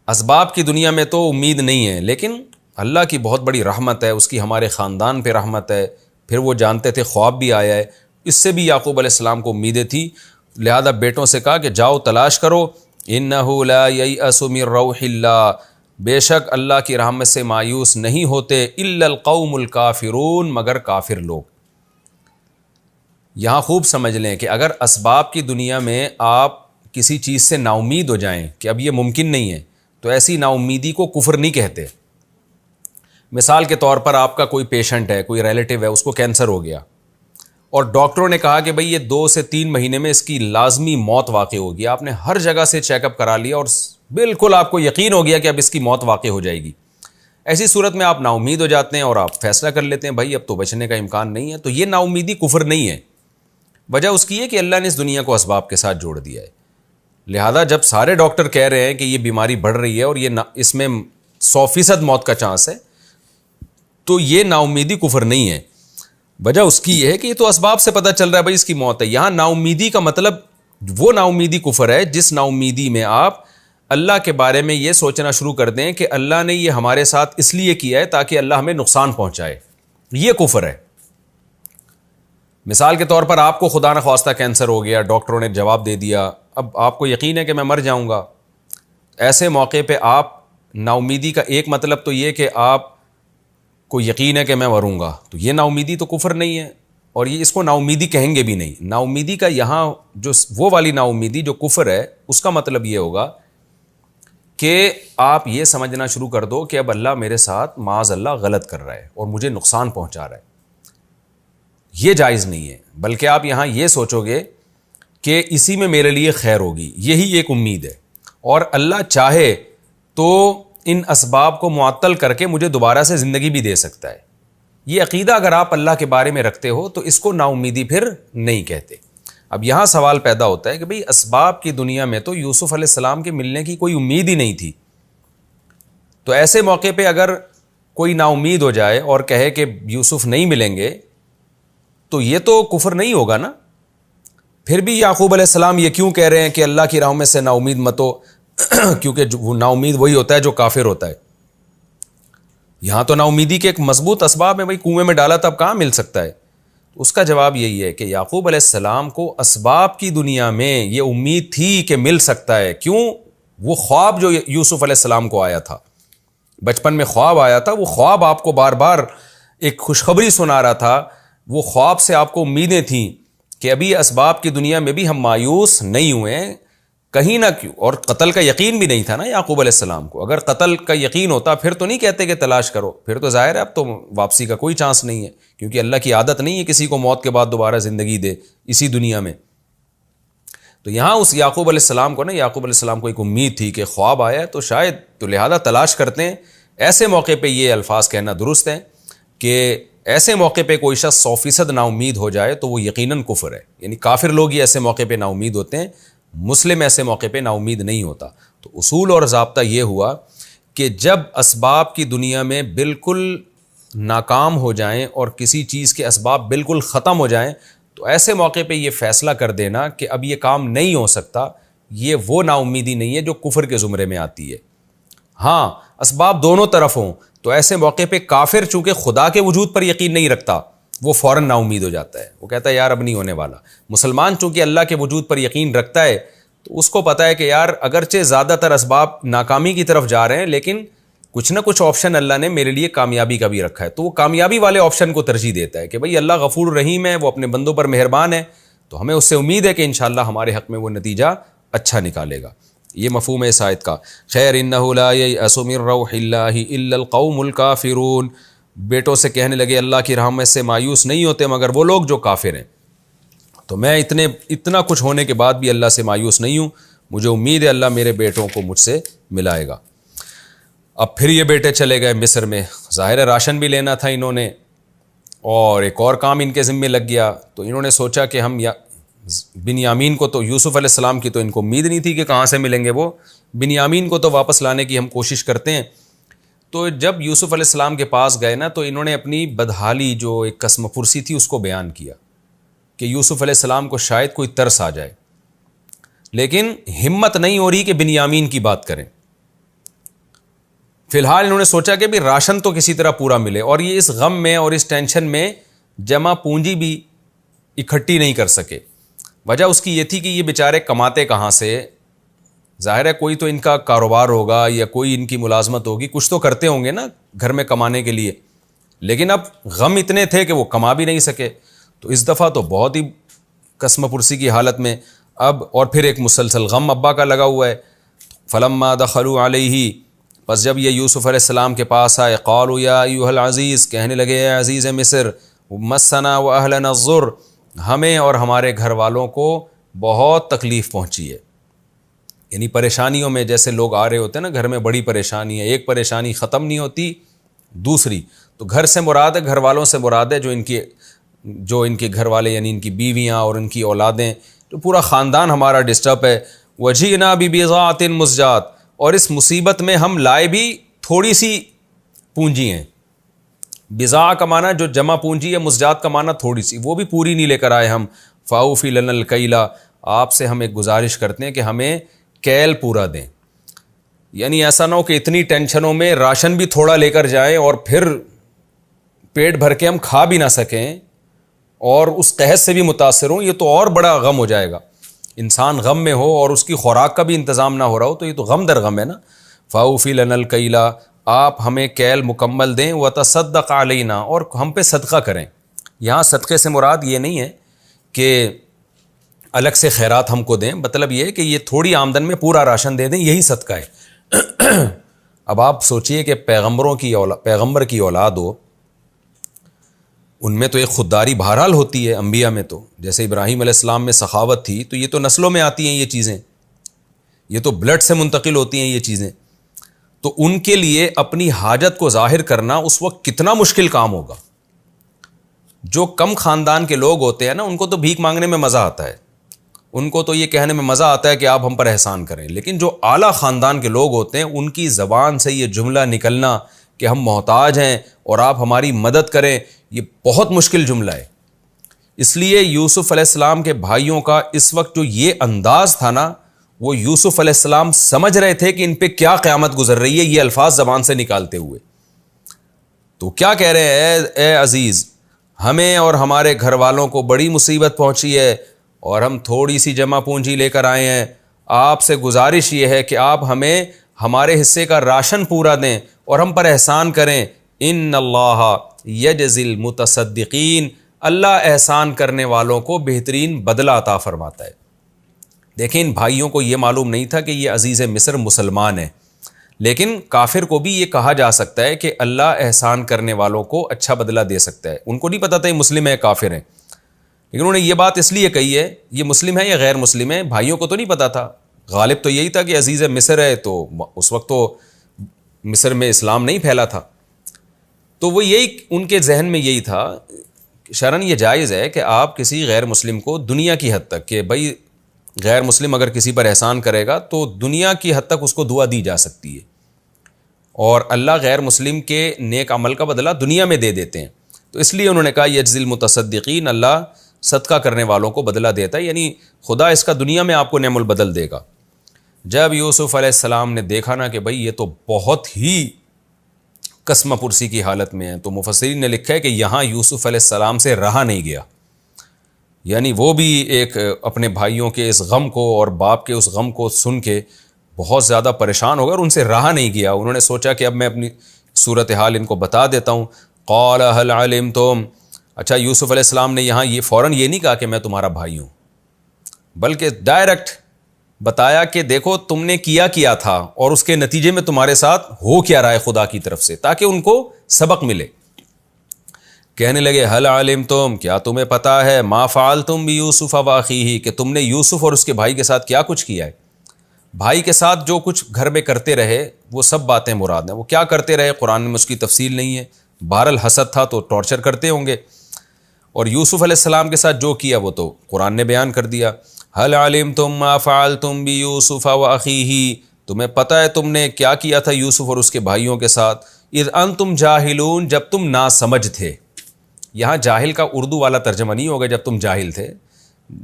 اسباب کی دنیا میں تو امید نہیں ہے, لیکن اللہ کی بہت بڑی رحمت ہے, اس کی ہمارے خاندان پہ رحمت ہے. پھر وہ جانتے تھے خواب بھی آیا ہے, اس سے بھی یعقوب علیہ السلام کو امیدیں تھی, لہذا بیٹوں سے کہا کہ جاؤ تلاش کرو. انہ لا ییأس من روح اللہ, بے شک اللہ کی رحمت سے مایوس نہیں ہوتے الا القوم الکافرون, مگر کافر لوگ. یہاں خوب سمجھ لیں کہ اگر اسباب کی دنیا میں آپ کسی چیز سے نا امید ہو جائیں کہ اب یہ ممکن نہیں ہے, تو ایسی نا امیدی کو کفر نہیں کہتے. مثال کے طور پر آپ کا کوئی پیشنٹ ہے, کوئی ریلیٹیو ہے, اس کو کینسر ہو گیا, اور ڈاکٹروں نے کہا کہ بھئی یہ 2 سے 3 مہینے میں اس کی لازمی موت واقع ہوگی. آپ نے ہر جگہ سے چیک اپ کرا لیا اور بالکل آپ کو یقین ہو گیا کہ اب اس کی موت واقع ہو جائے گی. ایسی صورت میں آپ نا امید ہو جاتے ہیں اور آپ فیصلہ کر لیتے ہیں بھائی اب تو بچنے کا امکان نہیں ہے. تو یہ نا امیدی کفر نہیں ہے, وجہ اس کی ہے کہ اللہ نے اس دنیا کو اسباب کے ساتھ جوڑ دیا ہے. لہذا جب سارے ڈاکٹر کہہ رہے ہیں کہ یہ بیماری بڑھ رہی ہے اور یہ اس میں 100% موت کا چانس ہے, تو یہ نا امیدی کفر نہیں ہے. وجہ اس کی یہ ہے کہ یہ تو اسباب سے پتہ چل رہا ہے بھائی اس کی موت ہے. یہاں نا امیدی کا مطلب وہ نا امیدی کفر ہے جس نا امیدی میں آپ اللہ کے بارے میں یہ سوچنا شروع کر دیں کہ اللہ نے یہ ہمارے ساتھ اس لیے کیا ہے تاکہ اللہ ہمیں نقصان پہنچائے. یہ کفر ہے. مثال کے طور پر آپ کو خدا نخواستہ کینسر ہو گیا, ڈاکٹروں نے جواب دے دیا, اب آپ کو یقین ہے کہ میں مر جاؤں گا. ایسے موقع پہ آپ نا امیدی کا ایک مطلب تو یہ کہ آپ کو یقین ہے کہ میں مروں گا, تو یہ نا امیدی تو کفر نہیں ہے, اور یہ اس کو نا امیدی کہیں گے بھی نہیں. نا امیدی کا یہاں جو وہ والی نا امیدی جو کفر ہے, اس کا مطلب یہ ہوگا کہ آپ یہ سمجھنا شروع کر دو کہ اب اللہ میرے ساتھ معاذ اللہ غلط کر رہا ہے اور مجھے نقصان پہنچا رہا ہے. یہ جائز نہیں ہے, بلکہ آپ یہاں یہ سوچو گے کہ اسی میں میرے لیے خیر ہوگی, یہی ایک امید ہے, اور اللہ چاہے تو ان اسباب کو معطل کر کے مجھے دوبارہ سے زندگی بھی دے سکتا ہے. یہ عقیدہ اگر آپ اللہ کے بارے میں رکھتے ہو تو اس کو نا امیدی پھر نہیں کہتے. اب یہاں سوال پیدا ہوتا ہے کہ بھئی اسباب کی دنیا میں تو یوسف علیہ السلام کے ملنے کی کوئی امید ہی نہیں تھی, تو ایسے موقع پہ اگر کوئی نا امید ہو جائے اور کہے کہ یوسف نہیں ملیں گے تو یہ تو کفر نہیں ہوگا نا. پھر بھی یعقوب علیہ السلام یہ کیوں کہہ رہے ہیں کہ اللہ کی راہوں میں سے نا امید مت ہو, کیونکہ وہ نا امید وہی ہوتا ہے جو کافر ہوتا ہے. یہاں تو نا امیدی کے ایک مضبوط اسباب ہے, بھائی کنویں میں ڈالا تب کہاں مل سکتا ہے. اس کا جواب یہی ہے کہ یعقوب علیہ السلام کو اسباب کی دنیا میں یہ امید تھی کہ مل سکتا ہے. کیوں؟ وہ خواب جو یوسف علیہ السلام کو آیا تھا, بچپن میں خواب آیا تھا, وہ خواب آپ کو بار بار ایک خوشخبری سنا رہا تھا. وہ خواب سے آپ کو امیدیں تھیں کہ ابھی اسباب کی دنیا میں بھی ہم مایوس نہیں ہوئے کہیں نہ کیوں. اور قتل کا یقین بھی نہیں تھا نا یعقوب علیہ السلام کو. اگر قتل کا یقین ہوتا پھر تو نہیں کہتے کہ تلاش کرو, پھر تو ظاہر ہے اب تو واپسی کا کوئی چانس نہیں ہے, کیونکہ اللہ کی عادت نہیں ہے کسی کو موت کے بعد دوبارہ زندگی دے اسی دنیا میں. تو یہاں اس یعقوب علیہ السلام کو یعقوب علیہ السلام کو ایک امید تھی کہ خواب آیا ہے تو شاید تو لہذا تلاش کرتے ہیں. ایسے موقع پہ یہ الفاظ کہنا درست ہے کہ ایسے موقع پہ کوئی شخص 100% نا امید ہو جائے تو وہ یقیناً کفر ہے. یعنی کافر لوگ ہی ایسے موقع پہ نا امید ہوتے ہیں, مسلم ایسے موقع پہ نا امید نہیں ہوتا. تو اصول اور ضابطہ یہ ہوا کہ جب اسباب کی دنیا میں بالکل ناکام ہو جائیں اور کسی چیز کے اسباب بالکل ختم ہو جائیں تو ایسے موقع پہ یہ فیصلہ کر دینا کہ اب یہ کام نہیں ہو سکتا, یہ وہ نا امیدی نہیں ہے جو کفر کے زمرے میں آتی ہے. ہاں اسباب دونوں طرف ہوں تو ایسے موقع پہ کافر چونکہ خدا کے وجود پر یقین نہیں رکھتا وہ فوراً نا امید ہو جاتا ہے, وہ کہتا ہے یار اب نہیں ہونے والا. مسلمان چونکہ اللہ کے وجود پر یقین رکھتا ہے تو اس کو پتہ ہے کہ یار اگرچہ زیادہ تر اسباب ناکامی کی طرف جا رہے ہیں لیکن کچھ نہ کچھ آپشن اللہ نے میرے لیے کامیابی کا بھی رکھا ہے, تو وہ کامیابی والے آپشن کو ترجیح دیتا ہے کہ بھئی اللہ غفور رحیم ہے, وہ اپنے بندوں پر مہربان ہے, تو ہمیں اس سے امید ہے کہ انشاءاللہ ہمارے حق میں وہ نتیجہ اچھا نکالے گا. یہ مفہوم ہے اس آیت کا. خیر انہ لا ییأس من روح اللہ الا القوم الکافرون, بیٹوں سے کہنے لگے اللہ کی رحمت سے مایوس نہیں ہوتے مگر وہ لوگ جو کافر ہیں. تو میں اتنا کچھ ہونے کے بعد بھی اللہ سے مایوس نہیں ہوں, مجھے امید ہے اللہ میرے بیٹوں کو مجھ سے ملائے گا. اب پھر یہ بیٹے چلے گئے مصر میں, ظاہر راشن بھی لینا تھا انہوں نے اور ایک اور کام ان کے ذمے لگ گیا. تو انہوں نے سوچا کہ ہم بنیامین کو, تو یوسف علیہ السلام کی تو ان کو امید نہیں تھی کہ کہاں سے ملیں گے, وہ بنیامین کو تو واپس لانے کی ہم کوشش کرتے ہیں. تو جب یوسف علیہ السلام کے پاس گئے نا تو انہوں نے اپنی بدحالی جو ایک قسم پرسی تھی اس کو بیان کیا کہ یوسف علیہ السلام کو شاید کوئی ترس آ جائے, لیکن ہمت نہیں ہو رہی کہ بنیامین کی بات کریں. فی الحال انہوں نے سوچا کہ بھی راشن تو کسی طرح پورا ملے, اور یہ اس غم میں اور اس ٹینشن میں جمع پونجی بھی اکٹھی نہیں کر سکے. وجہ اس کی یہ تھی کہ یہ بیچارے کماتے کہاں سے, ظاہر ہے کوئی تو ان کا کاروبار ہوگا یا کوئی ان کی ملازمت ہوگی, کچھ تو کرتے ہوں گے نا گھر میں کمانے کے لیے, لیکن اب غم اتنے تھے کہ وہ کما بھی نہیں سکے. تو اس دفعہ تو بہت ہی قسم پرسی کی حالت میں اب, اور پھر ایک مسلسل غم ابا کا لگا ہوا ہے. فلما دخلوا علیہ, پس جب یہ یوسف علیہ السلام کے پاس آئے, قالوا یا ایھا العزیز, کہنے لگے اے عزیز مصر, مسنا واہلنا الضر, ہمیں اور ہمارے گھر والوں کو بہت تکلیف پہنچی ہے. یعنی پریشانیوں میں جیسے لوگ آ رہے ہوتے ہیں نا, گھر میں بڑی پریشانی ہے, ایک پریشانی ختم نہیں ہوتی دوسری, تو گھر سے مراد ہے, گھر والوں سے مراد ہے جو ان کے گھر والے یعنی ان کی بیویاں اور ان کی اولادیں, تو پورا خاندان ہمارا ڈسٹرب ہے. وجینا ببضاعۃ مزجاۃ, اور اس مصیبت میں ہم لائے بھی تھوڑی سی پونجی ہیں. بضاع کا معنی جو جمع پونجی ہے, مزجات کا معنی تھوڑی سی, وہ بھی پوری نہیں لے کر آئے ہم. فاوفی لنا الکیلا, آپ سے ہم ایک گزارش کرتے ہیں کہ ہمیں کیل پورا دیں. یعنی ایسا نہ ہو کہ اتنی ٹینشنوں میں راشن بھی تھوڑا لے کر جائیں اور پھر پیٹ بھر کے ہم کھا بھی نہ سکیں اور اس قحط سے بھی متاثر ہوں, یہ تو اور بڑا غم ہو جائے گا. انسان غم میں ہو اور اس کی خوراک کا بھی انتظام نہ ہو رہا ہو تو یہ تو غم در غم ہے نا. فاوفی لنا الکیلا, آپ ہمیں کیل مکمل دیں. وتصدق علینا, اور ہم پہ صدقہ کریں. یہاں صدقے سے مراد یہ نہیں ہے کہ الگ سے خیرات ہم کو دیں, مطلب یہ ہے کہ یہ تھوڑی آمدن میں پورا راشن دے دیں, یہی صدقہ ہے. اب آپ سوچئے کہ پیغمبر کی اولاد ہو, ان میں تو ایک خودداری بہرحال ہوتی ہے, انبیاء میں تو جیسے ابراہیم علیہ السلام میں سخاوت تھی, تو یہ تو نسلوں میں آتی ہیں یہ چیزیں, یہ تو بلڈ سے منتقل ہوتی ہیں یہ چیزیں. تو ان کے لیے اپنی حاجت کو ظاہر کرنا اس وقت کتنا مشکل کام ہوگا. جو کم خاندان کے لوگ ہوتے ہیں نا, ان کو تو بھیک مانگنے میں مزہ آتا ہے, ان کو تو یہ کہنے میں مزہ آتا ہے کہ آپ ہم پر احسان کریں. لیکن جو اعلیٰ خاندان کے لوگ ہوتے ہیں, ان کی زبان سے یہ جملہ نکلنا کہ ہم محتاج ہیں اور آپ ہماری مدد کریں, یہ بہت مشکل جملہ ہے. اس لیے یوسف علیہ السلام کے بھائیوں کا اس وقت جو یہ انداز تھا نا, وہ یوسف علیہ السلام سمجھ رہے تھے کہ ان پہ کیا قیامت گزر رہی ہے یہ الفاظ زبان سے نکالتے ہوئے. تو کیا کہہ رہے ہیں, اے عزیز, ہمیں اور ہمارے گھر والوں کو بڑی مصیبت پہنچی ہے اور ہم تھوڑی سی جمع پونجی لے کر آئے ہیں. آپ سے گزارش یہ ہے کہ آپ ہمیں ہمارے حصے کا راشن پورا دیں اور ہم پر احسان کریں. ان اللہ یجزی المتصدقین, اللہ احسان کرنے والوں کو بہترین بدلہ عطا فرماتا ہے. دیکھیں ان بھائیوں کو یہ معلوم نہیں تھا کہ یہ عزیز مصر مسلمان ہے, لیکن کافر کو بھی یہ کہا جا سکتا ہے کہ اللہ احسان کرنے والوں کو اچھا بدلہ دے سکتا ہے. ان کو نہیں پتا تھا یہ مسلم ہے کافر ہیں, لیکن انہوں نے یہ بات اس لیے کہی ہے، یہ مسلم ہے یا غیر مسلم ہے، بھائیوں کو تو نہیں پتا تھا، غالب تو یہی تھا کہ عزیز مصر ہے، تو اس وقت تو مصر میں اسلام نہیں پھیلا تھا، تو وہ یہی ان کے ذہن میں یہی تھا. شرعاً یہ جائز ہے کہ آپ کسی غیر مسلم کو دنیا کی حد تک، کہ بھائی غیر مسلم اگر کسی پر احسان کرے گا تو دنیا کی حد تک اس کو دعا دی جا سکتی ہے، اور اللہ غیر مسلم کے نیک عمل کا بدلہ دنیا میں دے دیتے ہیں. تو اس لیے انہوں نے کہا یجزی المتصدقین، اللہ صدقہ کرنے والوں کو بدلہ دیتا ہے، یعنی خدا اس کا دنیا میں آپ کو نعم البدل دے گا. جب یوسف علیہ السلام نے دیکھا نا کہ بھئی یہ تو بہت ہی قسمہ پرسی کی حالت میں ہے، تو مفسرین نے لکھا ہے کہ یہاں یوسف علیہ السلام سے رہا نہیں گیا، یعنی وہ بھی ایک اپنے بھائیوں کے اس غم کو اور باپ کے اس غم کو سن کے بہت زیادہ پریشان ہو گیا اور ان سے رہا نہیں گیا. انہوں نے سوچا کہ اب میں اپنی صورتحال ان کو بتا دیتا ہوں. قال هل علمتم، اچھا یوسف علیہ السلام نے یہاں یہ فوراً یہ نہیں کہا کہ میں تمہارا بھائی ہوں، بلکہ ڈائریکٹ بتایا کہ دیکھو تم نے کیا تھا اور اس کے نتیجے میں تمہارے ساتھ ہو کیا رہا ہے خدا کی طرف سے، تاکہ ان کو سبق ملے. کہنے لگے حل علمتم، کیا تمہیں پتا ہے ما فعلتم بیوسف واخیہ، کہ تم نے یوسف اور اس کے بھائی کے ساتھ کیا کچھ کیا ہے. بھائی کے ساتھ جو کچھ گھر میں کرتے رہے وہ سب باتیں مراد ہیں. وہ کیا کرتے رہے قرآن میں اس کی تفصیل نہیں ہے، بہرحال حسد تھا تو ٹارچر کرتے ہوں گے. اور یوسف علیہ السلام کے ساتھ جو کیا وہ تو قرآن نے بیان کر دیا. حل علمتم ما فعلتم بیوسف واخیہ، تمہیں پتہ ہے تم نے کیا کیا تھا یوسف اور اس کے بھائیوں کے ساتھ. اذ انتم جاہلون، جب تم ناسمجھ تھے. یہاں جاہل کا اردو والا ترجمہ نہیں ہوگا جب تم جاہل تھے،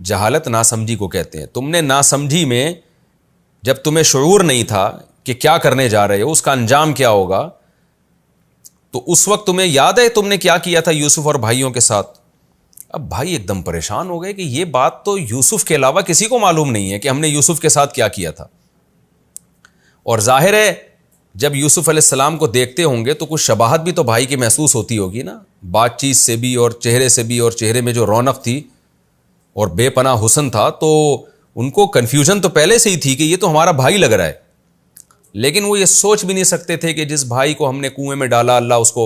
جہالت ناسمجھی کو کہتے ہیں. تم نے ناسمجھی میں جب تمہیں شعور نہیں تھا کہ کیا کرنے جا رہے ہو، اس کا انجام کیا ہوگا، تو اس وقت تمہیں یاد ہے تم نے کیا کیا تھا یوسف اور بھائیوں کے ساتھ. اب بھائی ایک دم پریشان ہو گئے کہ یہ بات تو یوسف کے علاوہ کسی کو معلوم نہیں ہے کہ ہم نے یوسف کے ساتھ کیا کیا تھا. اور ظاہر ہے جب یوسف علیہ السلام کو دیکھتے ہوں گے تو کچھ شباہت بھی تو بھائی کی محسوس ہوتی ہوگی نا، بات چیت سے بھی اور چہرے سے بھی، اور چہرے میں جو رونق تھی اور بے پناہ حسن تھا، تو ان کو کنفیوژن تو پہلے سے ہی تھی کہ یہ تو ہمارا بھائی لگ رہا ہے. لیکن وہ یہ سوچ بھی نہیں سکتے تھے کہ جس بھائی کو ہم نے کنویں میں ڈالا اللہ اس کو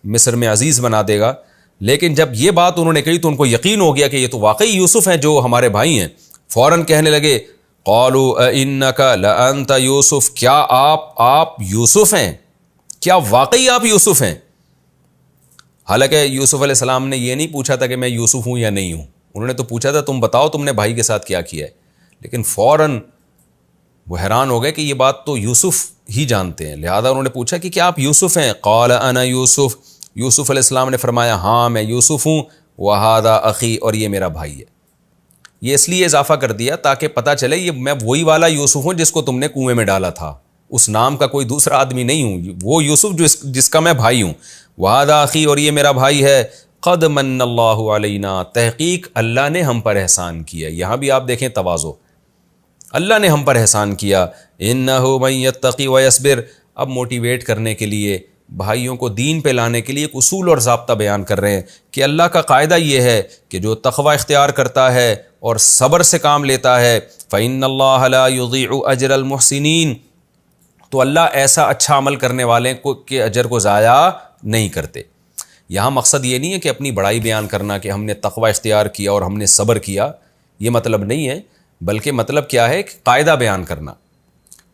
مصر میں عزیز بنا دے گا. لیکن جب یہ بات انہوں نے کہی تو ان کو یقین ہو گیا کہ یہ تو واقعی یوسف ہیں جو ہمارے بھائی ہیں. فوراً کہنے لگے قالوا انک لانت یوسف، کیا آپ یوسف ہیں، کیا واقعی آپ یوسف ہیں. حالانکہ یوسف علیہ السلام نے یہ نہیں پوچھا تھا کہ میں یوسف ہوں یا نہیں ہوں، انہوں نے تو پوچھا تھا تم بتاؤ تم نے بھائی کے ساتھ کیا کیا ہے. لیکن فوراً وہ حیران ہو گئے کہ یہ بات تو یوسف ہی جانتے ہیں، لہذا انہوں نے پوچھا کہ کیا آپ یوسف ہیں. قال انا یوسف، یوسف علیہ السلام نے فرمایا ہاں میں یوسف ہوں، وہذا اخی، اور یہ میرا بھائی ہے. یہ اس لیے اضافہ کر دیا تاکہ پتہ چلے یہ میں وہی والا یوسف ہوں جس کو تم نے کنویں میں ڈالا تھا، اس نام کا کوئی دوسرا آدمی نہیں ہوں، وہ یوسف جس کا میں بھائی ہوں. وہذا اخی، اور یہ میرا بھائی ہے. قد من اللہ علینا، تحقیق اللہ نے ہم پر احسان کیا. یہاں بھی آپ دیکھیں تواضع، اللہ نے ہم پر احسان کیا. انہ من یتقی ویصبر، اب موٹیویٹ کرنے کے لیے بھائیوں کو دین پہ لانے کے لیے ایک اصول اور ضابطہ بیان کر رہے ہیں کہ اللہ کا قاعدہ یہ ہے کہ جو تقوی اختیار کرتا ہے اور صبر سے کام لیتا ہے فإن اللہ لا یضیع اجر المحسنین، تو اللہ ایسا اچھا عمل کرنے والے کو کے اجر کو ضائع نہیں کرتے. یہاں مقصد یہ نہیں ہے کہ اپنی بڑائی بیان کرنا کہ ہم نے تقوی اختیار کیا اور ہم نے صبر کیا، یہ مطلب نہیں ہے، بلکہ مطلب کیا ہے کہ قاعدہ بیان کرنا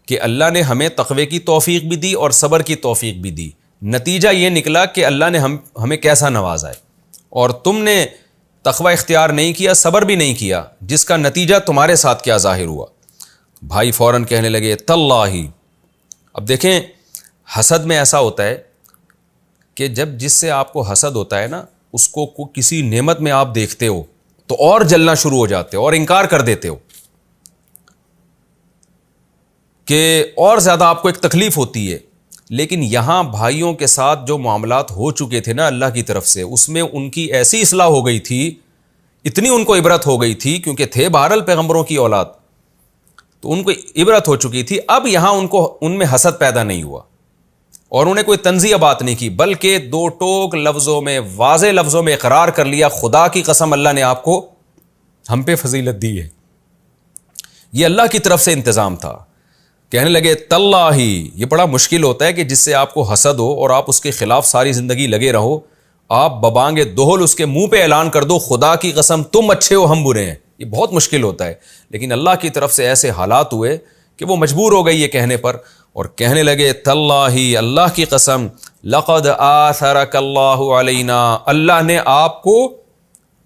کہ اللہ نے ہمیں تقوی کی توفیق بھی دی اور صبر کی توفیق بھی دی. نتیجہ یہ نکلا کہ اللہ نے ہمیں کیسا نوازا ہے، اور تم نے تقوی اختیار نہیں کیا، صبر بھی نہیں کیا، جس کا نتیجہ تمہارے ساتھ کیا ظاہر ہوا. بھائی فوراً کہنے لگے تاللہ. اب دیکھیں حسد میں ایسا ہوتا ہے کہ جب جس سے آپ کو حسد ہوتا ہے نا، اس کو کسی نعمت میں آپ دیکھتے ہو تو اور جلنا شروع ہو جاتے ہو اور انکار کر دیتے ہو کہ اور زیادہ آپ کو ایک تکلیف ہوتی ہے. لیکن یہاں بھائیوں کے ساتھ جو معاملات ہو چکے تھے نا اللہ کی طرف سے، اس میں ان کی ایسی اصلاح ہو گئی تھی، اتنی ان کو عبرت ہو گئی تھی، کیونکہ تھے بہرحال پیغمبروں کی اولاد، تو ان کو عبرت ہو چکی تھی. اب یہاں ان میں حسد پیدا نہیں ہوا اور انہیں کوئی تنزیہ بات نہیں کی، بلکہ دو ٹوک لفظوں میں، واضح لفظوں میں اقرار کر لیا خدا کی قسم اللہ نے آپ کو ہم پہ فضیلت دی ہے، یہ اللہ کی طرف سے انتظام تھا. کہنے لگے تاللہ. یہ بڑا مشکل ہوتا ہے کہ جس سے آپ کو حسد ہو اور آپ اس کے خلاف ساری زندگی لگے رہو، آپ ببانگ دہل اس کے منہ پہ اعلان کر دو خدا کی قسم تم اچھے ہو ہم برے ہیں. یہ بہت مشکل ہوتا ہے, لیکن اللہ کی طرف سے ایسے حالات ہوئے کہ وہ مجبور ہو گئی یہ کہنے پر, اور کہنے لگے تاللہ اللہ کی قسم لقد آثرک اللہ علینا, اللہ نے آپ کو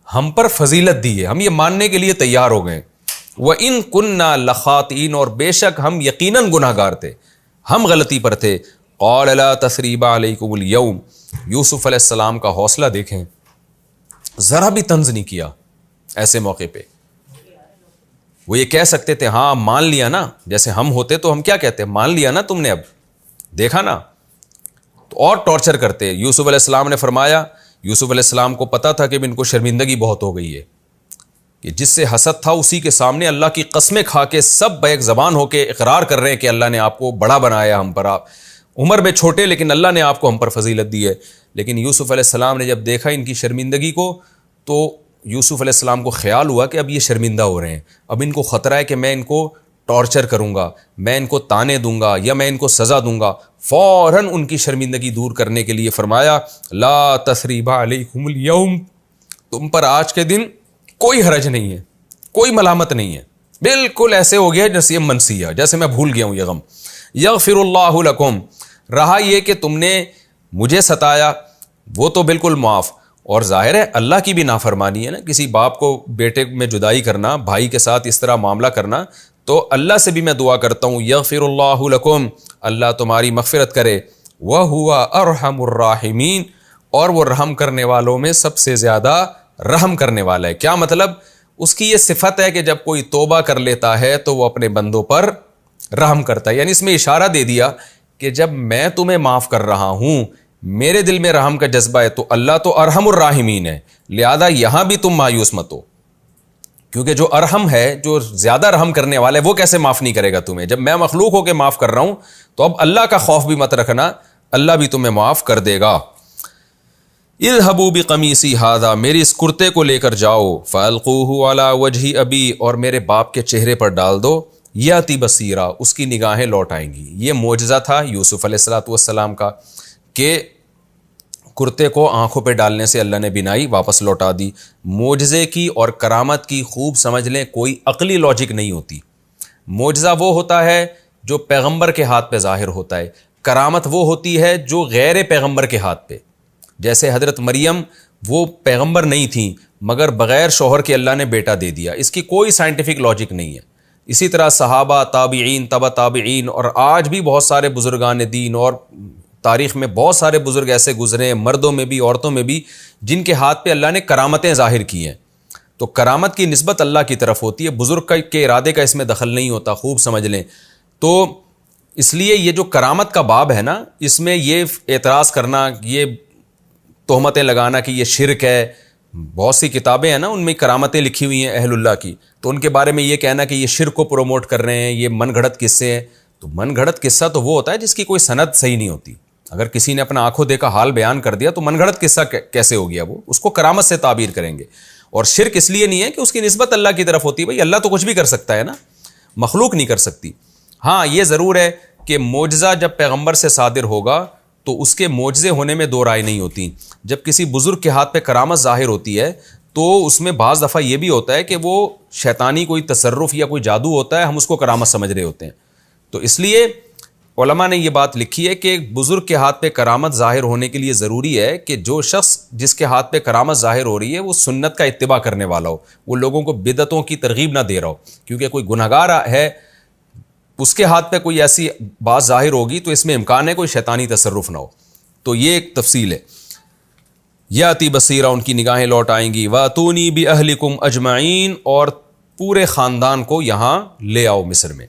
ہم پر فضیلت دی ہے, ہم یہ ماننے کے لیے تیار ہو گئے. وَإِن كُنَّا لَخَاطِئِينَ, اور بے شک ہم یقیناً گناہ گار تھے, ہم غلطی پر تھے. قَالَ لَا تَثْرِيبَ عَلَيْكُمُ الْيَوْمَ, یوسف علیہ السلام کا حوصلہ دیکھیں, ذرا بھی طنز نہیں کیا ایسے موقع پہ. وہ یہ کہہ سکتے تھے ہاں مان لیا نا, جیسے ہم ہوتے تو ہم کیا کہتے, مان لیا نا تم نے, اب دیکھا نا, تو اور ٹارچر کرتے. یوسف علیہ السلام نے فرمایا, یوسف علیہ السلام کو پتا تھا کہ ان کو شرمندگی بہت ہو گئی ہے, کہ جس سے حسد تھا اسی کے سامنے اللہ کی قسمیں کھا کے سب بیک زبان ہو کے اقرار کر رہے ہیں کہ اللہ نے آپ کو بڑا بنایا ہم پر, آپ عمر میں چھوٹے لیکن اللہ نے آپ کو ہم پر فضیلت دی ہے. لیکن یوسف علیہ السلام نے جب دیکھا ان کی شرمندگی کو, تو یوسف علیہ السلام کو خیال ہوا کہ اب یہ شرمندہ ہو رہے ہیں, اب ان کو خطرہ ہے کہ میں ان کو ٹارچر کروں گا, میں ان کو تانے دوں گا یا میں ان کو سزا دوں گا. فوراً ان کی شرمندگی دور کرنے کے لیے فرمایا لا تثریب علیکم اليوم, تم پر آج کے دن کوئی حرج نہیں ہے, کوئی ملامت نہیں ہے. بالکل ایسے ہو گیا جیسے منسیہ, جیسے میں بھول گیا ہوں یہ غم. یغفر اللہ لکم, رہا یہ کہ تم نے مجھے ستایا وہ تو بالکل معاف, اور ظاہر ہے اللہ کی بھی نافرمانی ہے نا, کسی باپ کو بیٹے میں جدائی کرنا, بھائی کے ساتھ اس طرح معاملہ کرنا, تو اللہ سے بھی میں دعا کرتا ہوں یغفر اللہ لکم, اللہ تمہاری مغفرت کرے. وَهُوَ أَرْحَمُ الرَّاحِمِينَ, اور وہ رحم کرنے والوں میں سب سے زیادہ رحم کرنے والا ہے. کیا مطلب, اس کی یہ صفت ہے کہ جب کوئی توبہ کر لیتا ہے تو وہ اپنے بندوں پر رحم کرتا ہے. یعنی اس میں اشارہ دے دیا کہ جب میں تمہیں معاف کر رہا ہوں, میرے دل میں رحم کا جذبہ ہے, تو اللہ تو ارحم الراحمین ہے, لہذا یہاں بھی تم مایوس مت ہو, کیونکہ جو ارحم ہے, جو زیادہ رحم کرنے والا ہے, وہ کیسے معاف نہیں کرے گا تمہیں. جب میں مخلوق ہو کے معاف کر رہا ہوں تو اب اللہ کا خوف بھی مت رکھنا, اللہ بھی تمہیں معاف کر دے گا. اذهبوا بقمیصی ھذا, میری اس کرتے کو لے کر جاؤ, فالقوه علی وجہ ابی, اور میرے باپ کے چہرے پر ڈال دو, یاتی بصیرا, اس کی نگاہیں لوٹ آئیں گی. یہ معجزہ تھا یوسف علیہ السلام کا کہ کرتے کو آنکھوں پہ ڈالنے سے اللہ نے بینائی واپس لوٹا دی. معجزے کی اور کرامت کی خوب سمجھ لیں کوئی عقلی لاجک نہیں ہوتی. معجزہ وہ ہوتا ہے جو پیغمبر کے ہاتھ پہ ظاہر ہوتا ہے, کرامت وہ ہوتی ہے جو غیر پیغمبر کے ہاتھ پہ. جیسے حضرت مریم, وہ پیغمبر نہیں تھیں مگر بغیر شوہر کے اللہ نے بیٹا دے دیا, اس کی کوئی سائنٹیفک لاجک نہیں ہے. اسی طرح صحابہ, تابعین, تبع تابعین, اور آج بھی بہت سارے بزرگان دین اور تاریخ میں بہت سارے بزرگ ایسے گزرے ہیں, مردوں میں بھی عورتوں میں بھی, جن کے ہاتھ پہ اللہ نے کرامتیں ظاہر کی ہیں. تو کرامت کی نسبت اللہ کی طرف ہوتی ہے, بزرگ کے ارادے کا اس میں دخل نہیں ہوتا, خوب سمجھ لیں. تو اس لیے یہ جو کرامت کا باب ہے نا, اس میں یہ اعتراض کرنا, یہ تہمتیں لگانا کہ یہ شرک ہے, بہت سی کتابیں ہیں نا ان میں کرامتیں لکھی ہوئی ہیں اہل اللہ کی, تو ان کے بارے میں یہ کہنا کہ یہ شرک کو پروموٹ کر رہے ہیں, یہ من گھڑت قصے ہیں. تو من گھڑت قصہ تو وہ ہوتا ہے جس کی کوئی سند صحیح نہیں ہوتی. اگر کسی نے اپنا آنکھوں دیکھا حال بیان کر دیا تو من گھڑت قصہ کیسے ہو گیا, وہ اس کو کرامت سے تعبیر کریں گے. اور شرک اس لیے نہیں ہے کہ اس کی نسبت اللہ کی طرف ہوتی ہے, بھائی اللہ تو کچھ بھی کر سکتا ہے نا, مخلوق نہیں کر سکتی. ہاں یہ ضرور ہے کہ معجزہ جب پیغمبر سے صادر ہوگا تو اس کے معجزے ہونے میں دو رائے نہیں ہوتی. جب کسی بزرگ کے ہاتھ پہ کرامت ظاہر ہوتی ہے تو اس میں بعض دفعہ یہ بھی ہوتا ہے کہ وہ شیطانی کوئی تصرف یا کوئی جادو ہوتا ہے, ہم اس کو کرامت سمجھ رہے ہوتے ہیں. تو اس لیے علماء نے یہ بات لکھی ہے کہ بزرگ کے ہاتھ پہ کرامت ظاہر ہونے کے لیے ضروری ہے کہ جو شخص جس کے ہاتھ پہ کرامت ظاہر ہو رہی ہے وہ سنت کا اتباع کرنے والا ہو, وہ لوگوں کو بدعتوں کی ترغیب نہ دے رہا ہو. کیونکہ کوئی گنہگار ہے, اس کے ہاتھ پہ کوئی ایسی بات ظاہر ہوگی تو اس میں امکان ہے کوئی شیطانی تصرف نہ ہو. تو یہ ایک تفصیل ہے. یاتی بصیرہ, ان کی نگاہیں لوٹ آئیں گی. واتونی باہلکم اجمعین, اور پورے خاندان کو یہاں لے آؤ مصر میں.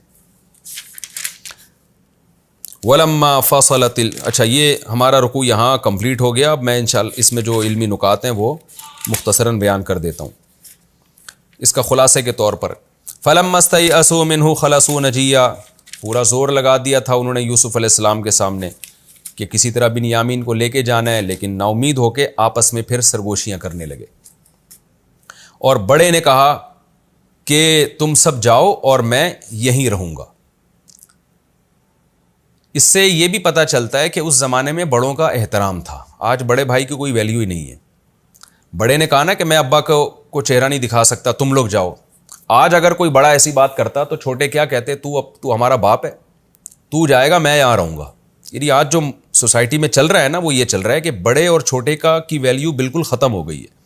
ولما فصلت اچھا یہ ہمارا رکوع یہاں کمپلیٹ ہو گیا. اب میں انشاءاللہ اس میں جو علمی نکات ہیں وہ مختصراً بیان کر دیتا ہوں. اس کا خلاصے کے طور پر فلما استيئسوا منه خلصوا نجيا, پورا زور لگا دیا تھا انہوں نے یوسف علیہ السلام کے سامنے کہ کسی طرح بنیامین کو لے کے جانا ہے, لیکن نا امید ہو کے آپس میں پھر سرگوشیاں کرنے لگے. اور بڑے نے کہا کہ تم سب جاؤ اور میں یہیں رہوں گا. اس سے یہ بھی پتہ چلتا ہے کہ اس زمانے میں بڑوں کا احترام تھا. آج بڑے بھائی کی کوئی ویلیو ہی نہیں ہے. بڑے نے کہا نا کہ میں ابا کو چہرہ نہیں دکھا سکتا, تم لوگ جاؤ. آج اگر کوئی بڑا ایسی بات کرتا تو چھوٹے کیا کہتے, تو ہمارا باپ ہے, تو جائے گا, میں یہاں رہوں گا. یعنی آج جو سوسائٹی میں چل رہا ہے نا وہ یہ چل رہا ہے کہ بڑے اور چھوٹے کی ویلیو بالکل ختم ہو گئی ہے.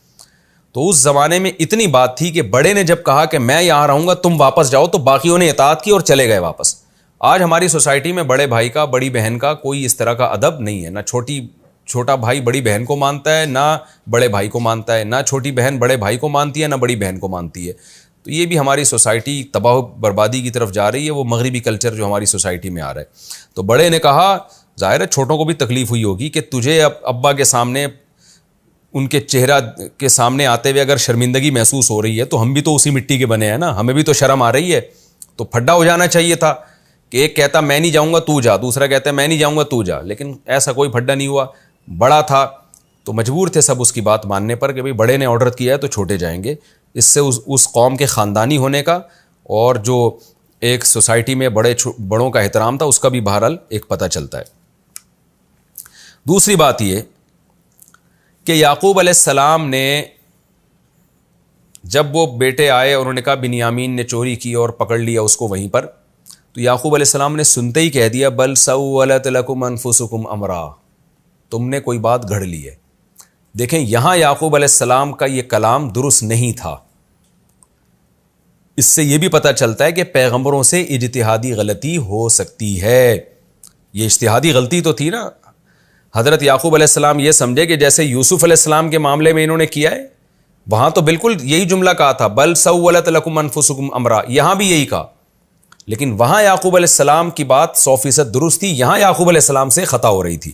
تو اس زمانے میں اتنی بات تھی کہ بڑے نے جب کہا کہ میں یہاں رہوں گا, تم واپس جاؤ, تو باقیوں نے اطاعت کی اور چلے گئے واپس. آج ہماری سوسائٹی میں بڑے بھائی کا, بڑی بہن کا کوئی اس طرح کا ادب نہیں ہے. نہ چھوٹا بھائی بڑی بہن کو مانتا ہے, نہ بڑے بھائی کو مانتا ہے, نہ چھوٹی بہن بڑے بھائی کو مانتی ہے, نہ بڑی بہن کو مانتی ہے. تو یہ بھی ہماری سوسائٹی تباہ بربادی کی طرف جا رہی ہے, وہ مغربی کلچر جو ہماری سوسائٹی میں آ رہا ہے. تو بڑے نے کہا, ظاہر ہے چھوٹوں کو بھی تکلیف ہوئی ہوگی کہ تجھے ابا کے سامنے, ان کے چہرہ کے سامنے آتے ہوئے اگر شرمندگی محسوس ہو رہی ہے, تو ہم بھی تو اسی مٹی کے بنے ہیں نا, ہمیں بھی تو شرم آ رہی ہے. تو پھڈا ہو جانا چاہیے تھا کہ ایک کہتا میں نہیں جاؤں گا تو جا, دوسرا کہتا ہے میں نہیں جاؤں گا تو جا. لیکن ایسا کوئی پھڈا نہیں ہوا. بڑا تھا تو مجبور تھے سب اس کی بات ماننے پر کہ بھئی بڑے نے آرڈر کیا ہے تو چھوٹے جائیں گے. اس سے اس قوم کے خاندانی ہونے کا اور جو ایک سوسائٹی میں بڑوں کا احترام تھا اس کا بھی بہرحال ایک پتہ چلتا ہے. دوسری بات یہ کہ یعقوب علیہ السلام نے جب وہ بیٹے آئے اور انہوں نے کہا بنیامین نے چوری کی اور پکڑ لیا اس کو وہیں پر, تو یعقوب علیہ السلام نے سنتے ہی کہہ دیا بل سولت لکم انفسکم امرا, تم نے کوئی بات گھڑ لی ہے. دیکھیں یہاں یعقوب علیہ السلام کا یہ کلام درست نہیں تھا. اس سے یہ بھی پتہ چلتا ہے کہ پیغمبروں سے اجتہادی غلطی ہو سکتی ہے. یہ اجتہادی غلطی تو تھی نا. حضرت یعقوب علیہ السلام یہ سمجھے کہ جیسے یوسف علیہ السلام کے معاملے میں انہوں نے کیا ہے, وہاں تو بالکل یہی جملہ کہا تھا بل سولت لکم انفسکم امرا, یہاں بھی یہی کہا. لیکن وہاں یعقوب علیہ السلام کی بات 100% درست تھی, یہاں یعقوب علیہ السلام سے خطا ہو رہی تھی.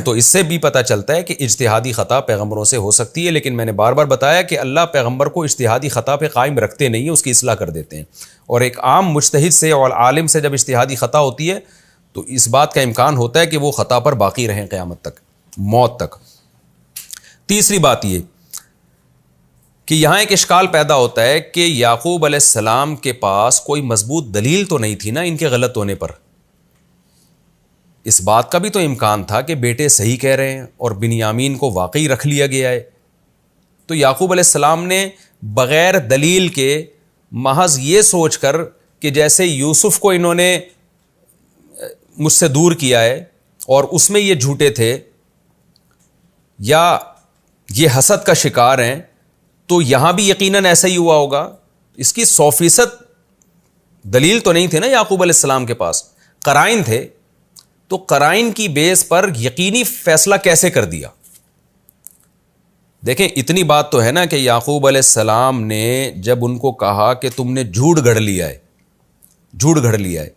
تو اس سے بھی پتہ چلتا ہے کہ اجتہادی خطا پیغمبروں سے ہو سکتی ہے. لیکن میں نے بار بار بتایا کہ اللہ پیغمبر کو اجتہادی خطا پہ قائم رکھتے نہیں ہیں, اس کی اصلاح کر دیتے ہیں. اور ایک عام مجتہد سے اور عالم سے جب اجتہادی خطا ہوتی ہے تو اس بات کا امکان ہوتا ہے کہ وہ خطا پر باقی رہیں قیامت تک, موت تک. تیسری بات یہ کہ یہاں ایک اشکال پیدا ہوتا ہے کہ یعقوب علیہ السلام کے پاس کوئی مضبوط دلیل تو نہیں تھی نا ان کے غلط ہونے پر. اس بات کا بھی تو امکان تھا کہ بیٹے صحیح کہہ رہے ہیں اور بنیامین کو واقعی رکھ لیا گیا ہے. تو یعقوب علیہ السلام نے بغیر دلیل کے محض یہ سوچ کر کہ جیسے یوسف کو انہوں نے مجھ سے دور کیا ہے اور اس میں یہ جھوٹے تھے یا یہ حسد کا شکار ہیں, تو یہاں بھی یقیناً ایسا ہی ہوا ہوگا. اس کی 100% دلیل تو نہیں تھی نا یعقوب علیہ السلام کے پاس, قرائن تھے. تو قرائن کی بیس پر یقینی فیصلہ کیسے کر دیا؟ دیکھیں اتنی بات تو ہے نا کہ یعقوب علیہ السلام نے جب ان کو کہا کہ تم نے جھوٹ گھڑ لیا ہے,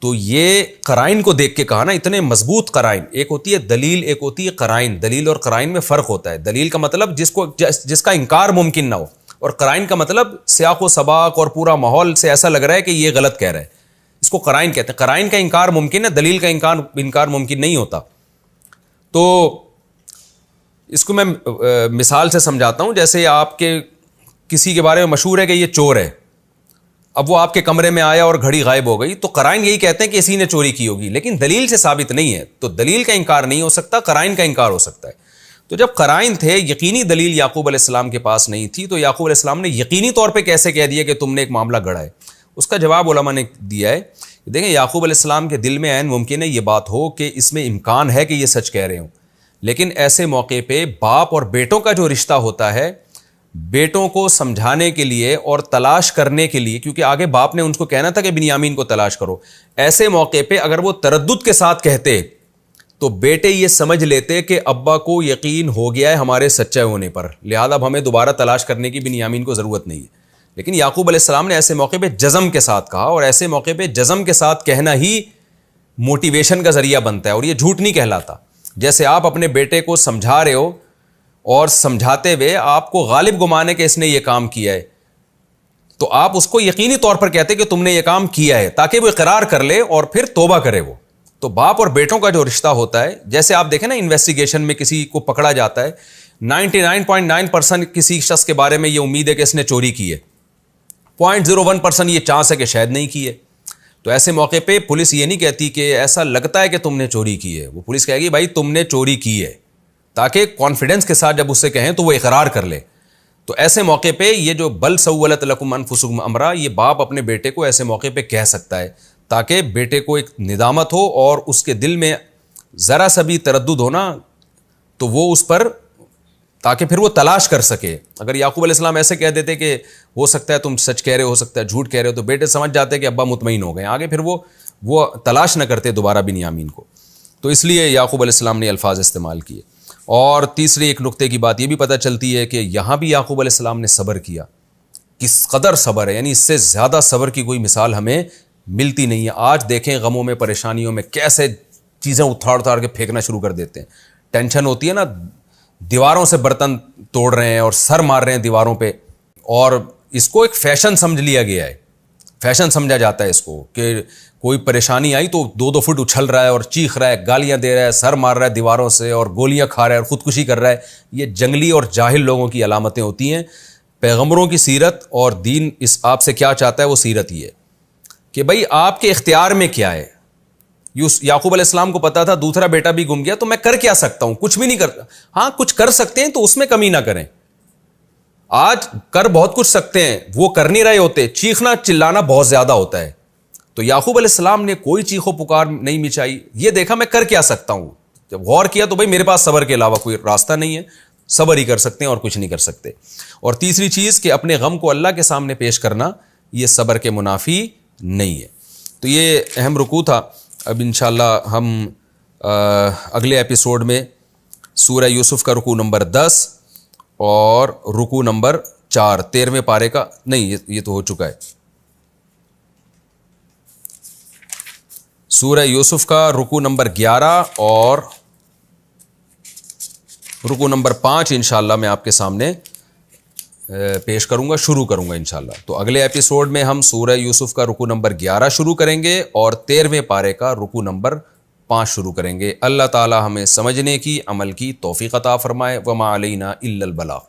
تو یہ قرائن کو دیکھ کے کہا نا, اتنے مضبوط قرائن. ایک ہوتی ہے دلیل, ایک ہوتی ہے قرائن. دلیل اور قرائن میں فرق ہوتا ہے. دلیل کا مطلب جس کا انکار ممکن نہ ہو, اور قرائن کا مطلب سیاق و سباق اور پورا ماحول سے ایسا لگ رہا ہے کہ یہ غلط کہہ رہا ہے. اس کو قرائن کہتے ہیں. قرائن کا انکار ممکن ہے, دلیل کا انکار ممکن نہیں ہوتا. تو اس کو میں مثال سے سمجھاتا ہوں. جیسے آپ کے کسی کے بارے میں مشہور ہے کہ یہ چور ہے, اب وہ آپ کے کمرے میں آیا اور گھڑی غائب ہو گئی, تو قرائن یہی کہتے ہیں کہ اسی نے چوری کی ہوگی, لیکن دلیل سے ثابت نہیں ہے. تو دلیل کا انکار نہیں ہو سکتا, قرائن کا انکار ہو سکتا ہے. تو جب قرائن تھے, یقینی دلیل یعقوب علیہ السلام کے پاس نہیں تھی, تو یعقوب علیہ السلام نے یقینی طور پہ کیسے کہہ دیا کہ تم نے ایک معاملہ گڑھا ہے؟ اس کا جواب علماء نے دیا ہے. دیکھیں یعقوب علیہ السلام کے دل میں عین ممکن ہے یہ بات ہو کہ اس میں امکان ہے کہ یہ سچ کہہ رہے ہوں, لیکن ایسے موقع پہ باپ اور بیٹوں کا جو رشتہ ہوتا ہے, بیٹوں کو سمجھانے کے لیے اور تلاش کرنے کے لیے, کیونکہ آگے باپ نے ان کو کہنا تھا کہ بنیامین کو تلاش کرو, ایسے موقع پہ اگر وہ تردد کے ساتھ کہتے تو بیٹے یہ سمجھ لیتے کہ ابا کو یقین ہو گیا ہے ہمارے سچے ہونے پر, لہذا اب ہمیں دوبارہ تلاش کرنے کی بنیامین کو ضرورت نہیں ہے. لیکن یعقوب علیہ السلام نے ایسے موقع پہ جزم کے ساتھ کہا, اور ایسے موقع پہ جزم کے ساتھ کہنا ہی موٹیویشن کا ذریعہ بنتا ہے, اور یہ جھوٹ نہیں کہلاتا. جیسے آپ اپنے بیٹے کو سمجھا رہے ہو اور سمجھاتے ہوئے آپ کو غالب گمانے کہ اس نے یہ کام کیا ہے, تو آپ اس کو یقینی طور پر کہتے کہ تم نے یہ کام کیا ہے, تاکہ وہ اقرار کر لے اور پھر توبہ کرے. وہ تو باپ اور بیٹوں کا جو رشتہ ہوتا ہے, جیسے آپ دیکھیں نا انویسٹیگیشن میں کسی کو پکڑا جاتا ہے, 99.9% کسی شخص کے بارے میں یہ امید ہے کہ اس نے چوری کی ہے, 0.01% یہ چانس ہے کہ شاید نہیں کی ہے. تو ایسے موقع پہ پولیس یہ نہیں کہتی کہ ایسا لگتا ہے کہ تم نے چوری کی ہے, وہ پولیس کہے گی بھائی تم نے چوری کی ہے. تاکہ کانفیڈنس کے ساتھ جب اس سے کہیں تو وہ اقرار کر لے. تو ایسے موقع پہ یہ جو بل سولت لکم انفسکم امرا، یہ باپ اپنے بیٹے کو ایسے موقع پہ کہہ سکتا ہے تاکہ بیٹے کو ایک ندامت ہو اور اس کے دل میں ذرا سا بھی تردد ہونا تو وہ اس پر، تاکہ پھر وہ تلاش کر سکے. اگر یعقوب علیہ السلام ایسے کہہ دیتے کہ ہو سکتا ہے تم سچ کہہ رہے ہو سکتا ہے جھوٹ کہہ رہے ہو، تو بیٹے سمجھ جاتے کہ ابا مطمئن ہو گئے، آگے پھر وہ تلاش نہ کرتے دوبارہ بنیامین کو. تو اس لیے یعقوب علیہ السلام نے الفاظ استعمال کیے. اور تیسری ایک نقطے کی بات یہ بھی پتہ چلتی ہے کہ یہاں بھی یعقوب علیہ السلام نے صبر کیا. کس قدر صبر ہے، یعنی اس سے زیادہ صبر کی کوئی مثال ہمیں ملتی نہیں ہے. آج دیکھیں غموں میں پریشانیوں میں کیسے چیزیں اٹھاڑ کے پھینکنا شروع کر دیتے ہیں. ٹینشن ہوتی ہے نا، دیواروں سے برتن توڑ رہے ہیں اور سر مار رہے ہیں دیواروں پہ، اور اس کو ایک فیشن سمجھ لیا گیا ہے. فیشن سمجھا جاتا ہے اس کو کہ کوئی پریشانی آئی تو 2 فٹ اچھل رہا ہے اور چیخ رہا ہے، گالیاں دے رہا ہے، سر مار رہا ہے دیواروں سے اور گولیاں کھا رہا ہے اور خودکشی کر رہا ہے. یہ جنگلی اور جاہل لوگوں کی علامتیں ہوتی ہیں. پیغمبروں کی سیرت اور دین اس آپ سے کیا چاہتا ہے، وہ سیرت یہ ہے کہ بھائی آپ کے اختیار میں کیا ہے. یعقوب علیہ السلام کو پتا تھا دوسرا بیٹا بھی گم گیا تو میں کر کیا سکتا ہوں، کچھ بھی نہیں کرتا. ہاں کچھ کر سکتے ہیں تو اس میں کمی نہ کریں. آج کر بہت کچھ سکتے ہیں، وہ کر نہیں رہے ہوتے، چیخنا چلانا بہت زیادہ ہوتا ہے. تو یعقوب علیہ السلام نے کوئی چیخو پکار نہیں مچائی، یہ دیکھا میں کر کیا سکتا ہوں. جب غور کیا تو بھائی میرے پاس صبر کے علاوہ کوئی راستہ نہیں ہے، صبر ہی کر سکتے ہیں اور کچھ نہیں کر سکتے. اور تیسری چیز کہ اپنے غم کو اللہ کے سامنے پیش کرنا، یہ صبر کے منافی نہیں ہے. تو یہ اہم رکوع تھا. اب انشاءاللہ ہم اگلے ایپیسوڈ میں سورہ یوسف کا رکوع نمبر 10 اور رکوع نمبر 4 13ویں پارے کا، نہیں یہ تو ہو چکا ہے، سورہ یوسف کا رکوع نمبر 11 اور رکوع نمبر 5 انشاءاللہ میں آپ کے سامنے پیش کروں گا، شروع کروں گا انشاءاللہ. تو اگلے ایپیسوڈ میں ہم سورہ یوسف کا رکوع نمبر 11 شروع کریں گے اور 13ویں پارے کا رکوع نمبر 5 شروع کریں گے. اللہ تعالی ہمیں سمجھنے کی، عمل کی توفیق عطا فرمائے. وما علینا الا البلاغ.